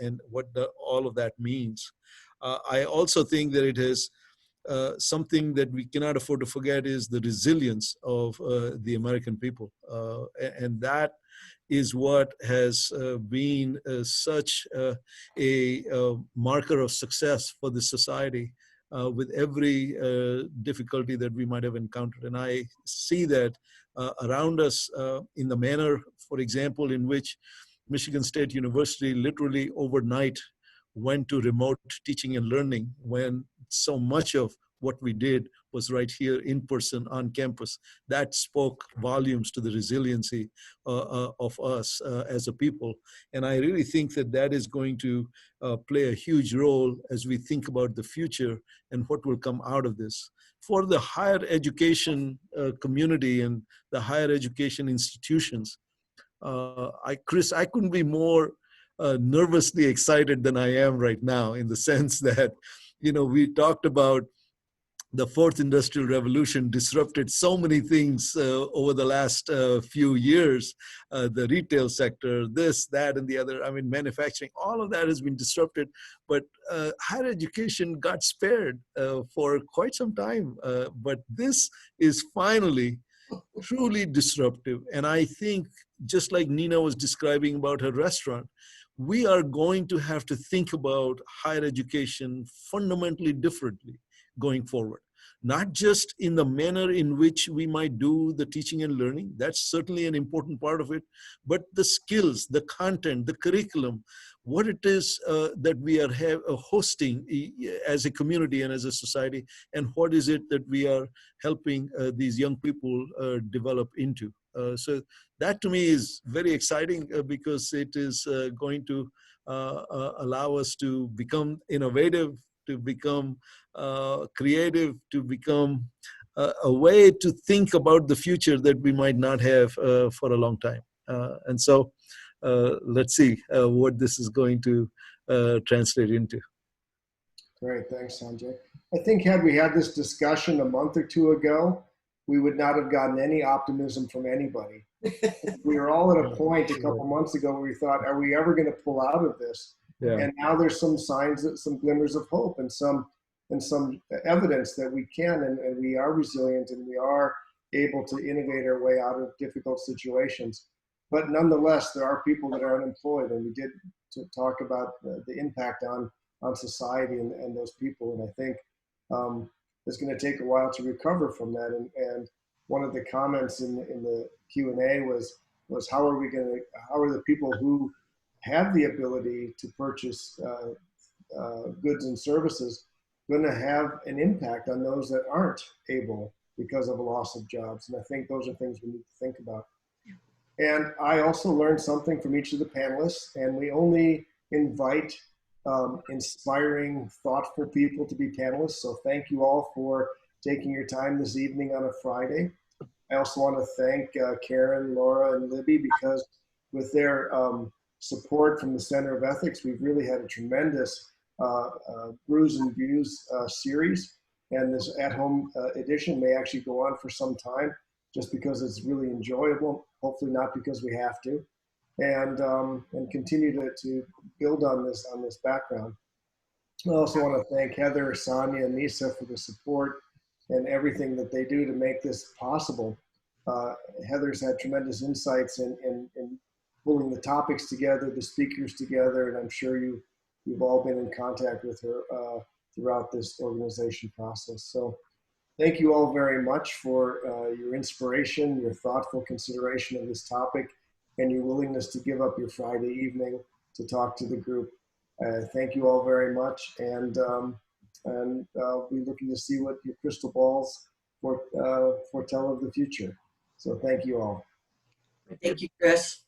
and what all of that means. I also think that it is something that we cannot afford to forget is the resilience of the American people. And that is what has been such a marker of success for the society with every difficulty that we might have encountered. And I see that around us in the manner, for example, in which Michigan State University literally overnight went to remote teaching and learning when so much of what we did was right here in person on campus. That spoke volumes to the resiliency of us as a people. And I really think that that is going to play a huge role as we think about the future and what will come out of this. For the higher education community and the higher education institutions, Chris, I couldn't be more nervously excited than I am right now, in the sense that, we talked about the fourth industrial revolution disrupted so many things over the last few years. The retail sector, this, that, and the other, manufacturing, all of that has been disrupted, but higher education got spared for quite some time. But this is finally truly disruptive. And I think, just like Nina was describing about her restaurant, we are going to have to think about higher education fundamentally differently going forward. Not just in the manner in which we might do the teaching and learning, that's certainly an important part of it, but the skills, the content, the curriculum, what it is that we are hosting as a community and as a society, and what is it that we are helping these young people develop into. So that to me is very exciting because it is going to allow us to become innovative, to become creative, to become a way to think about the future that we might not have for a long time. And so let's see what this is going to translate into. Great, thanks, Sanjay. I think had we had this discussion a month or two ago, we would not have gotten any optimism from anybody. We were all at a point a couple months ago where we thought, are we ever going to pull out of this? Yeah. And now there's some signs, some glimmers of hope, and some evidence that we can, and we are resilient, and we are able to innovate our way out of difficult situations. But nonetheless, there are people that are unemployed, and we did talk about the impact on society and those people. And I think it's going to take a while to recover from that. And one of the comments in the Q&A was how are the people who have the ability to purchase goods and services going to have an impact on those that aren't able because of a loss of jobs? And I think those are things we need to think about. And I also learned something from each of the panelists, and we only invite inspiring, thoughtful people to be panelists. So thank you all for taking your time this evening on a Friday. I also want to thank Karen, Laura, and Libby, because with their support from the Center of Ethics, we've really had a tremendous Brews and Views series. And this at-home edition may actually go on for some time, just because it's really enjoyable, hopefully not because we have to, and continue to build on this background. I also want to thank Heather, Sonia, and Nisa for the support and everything that they do to make this possible. Heather's had tremendous insights in pulling the topics together, the speakers together, and I'm sure you've all been in contact with her throughout this organization process. So thank you all very much for your inspiration, your thoughtful consideration of this topic, and your willingness to give up your Friday evening to talk to the group. Thank you all very much, and I'll be looking to see what your crystal balls foretell of the future. So thank you all. Thank you, Chris.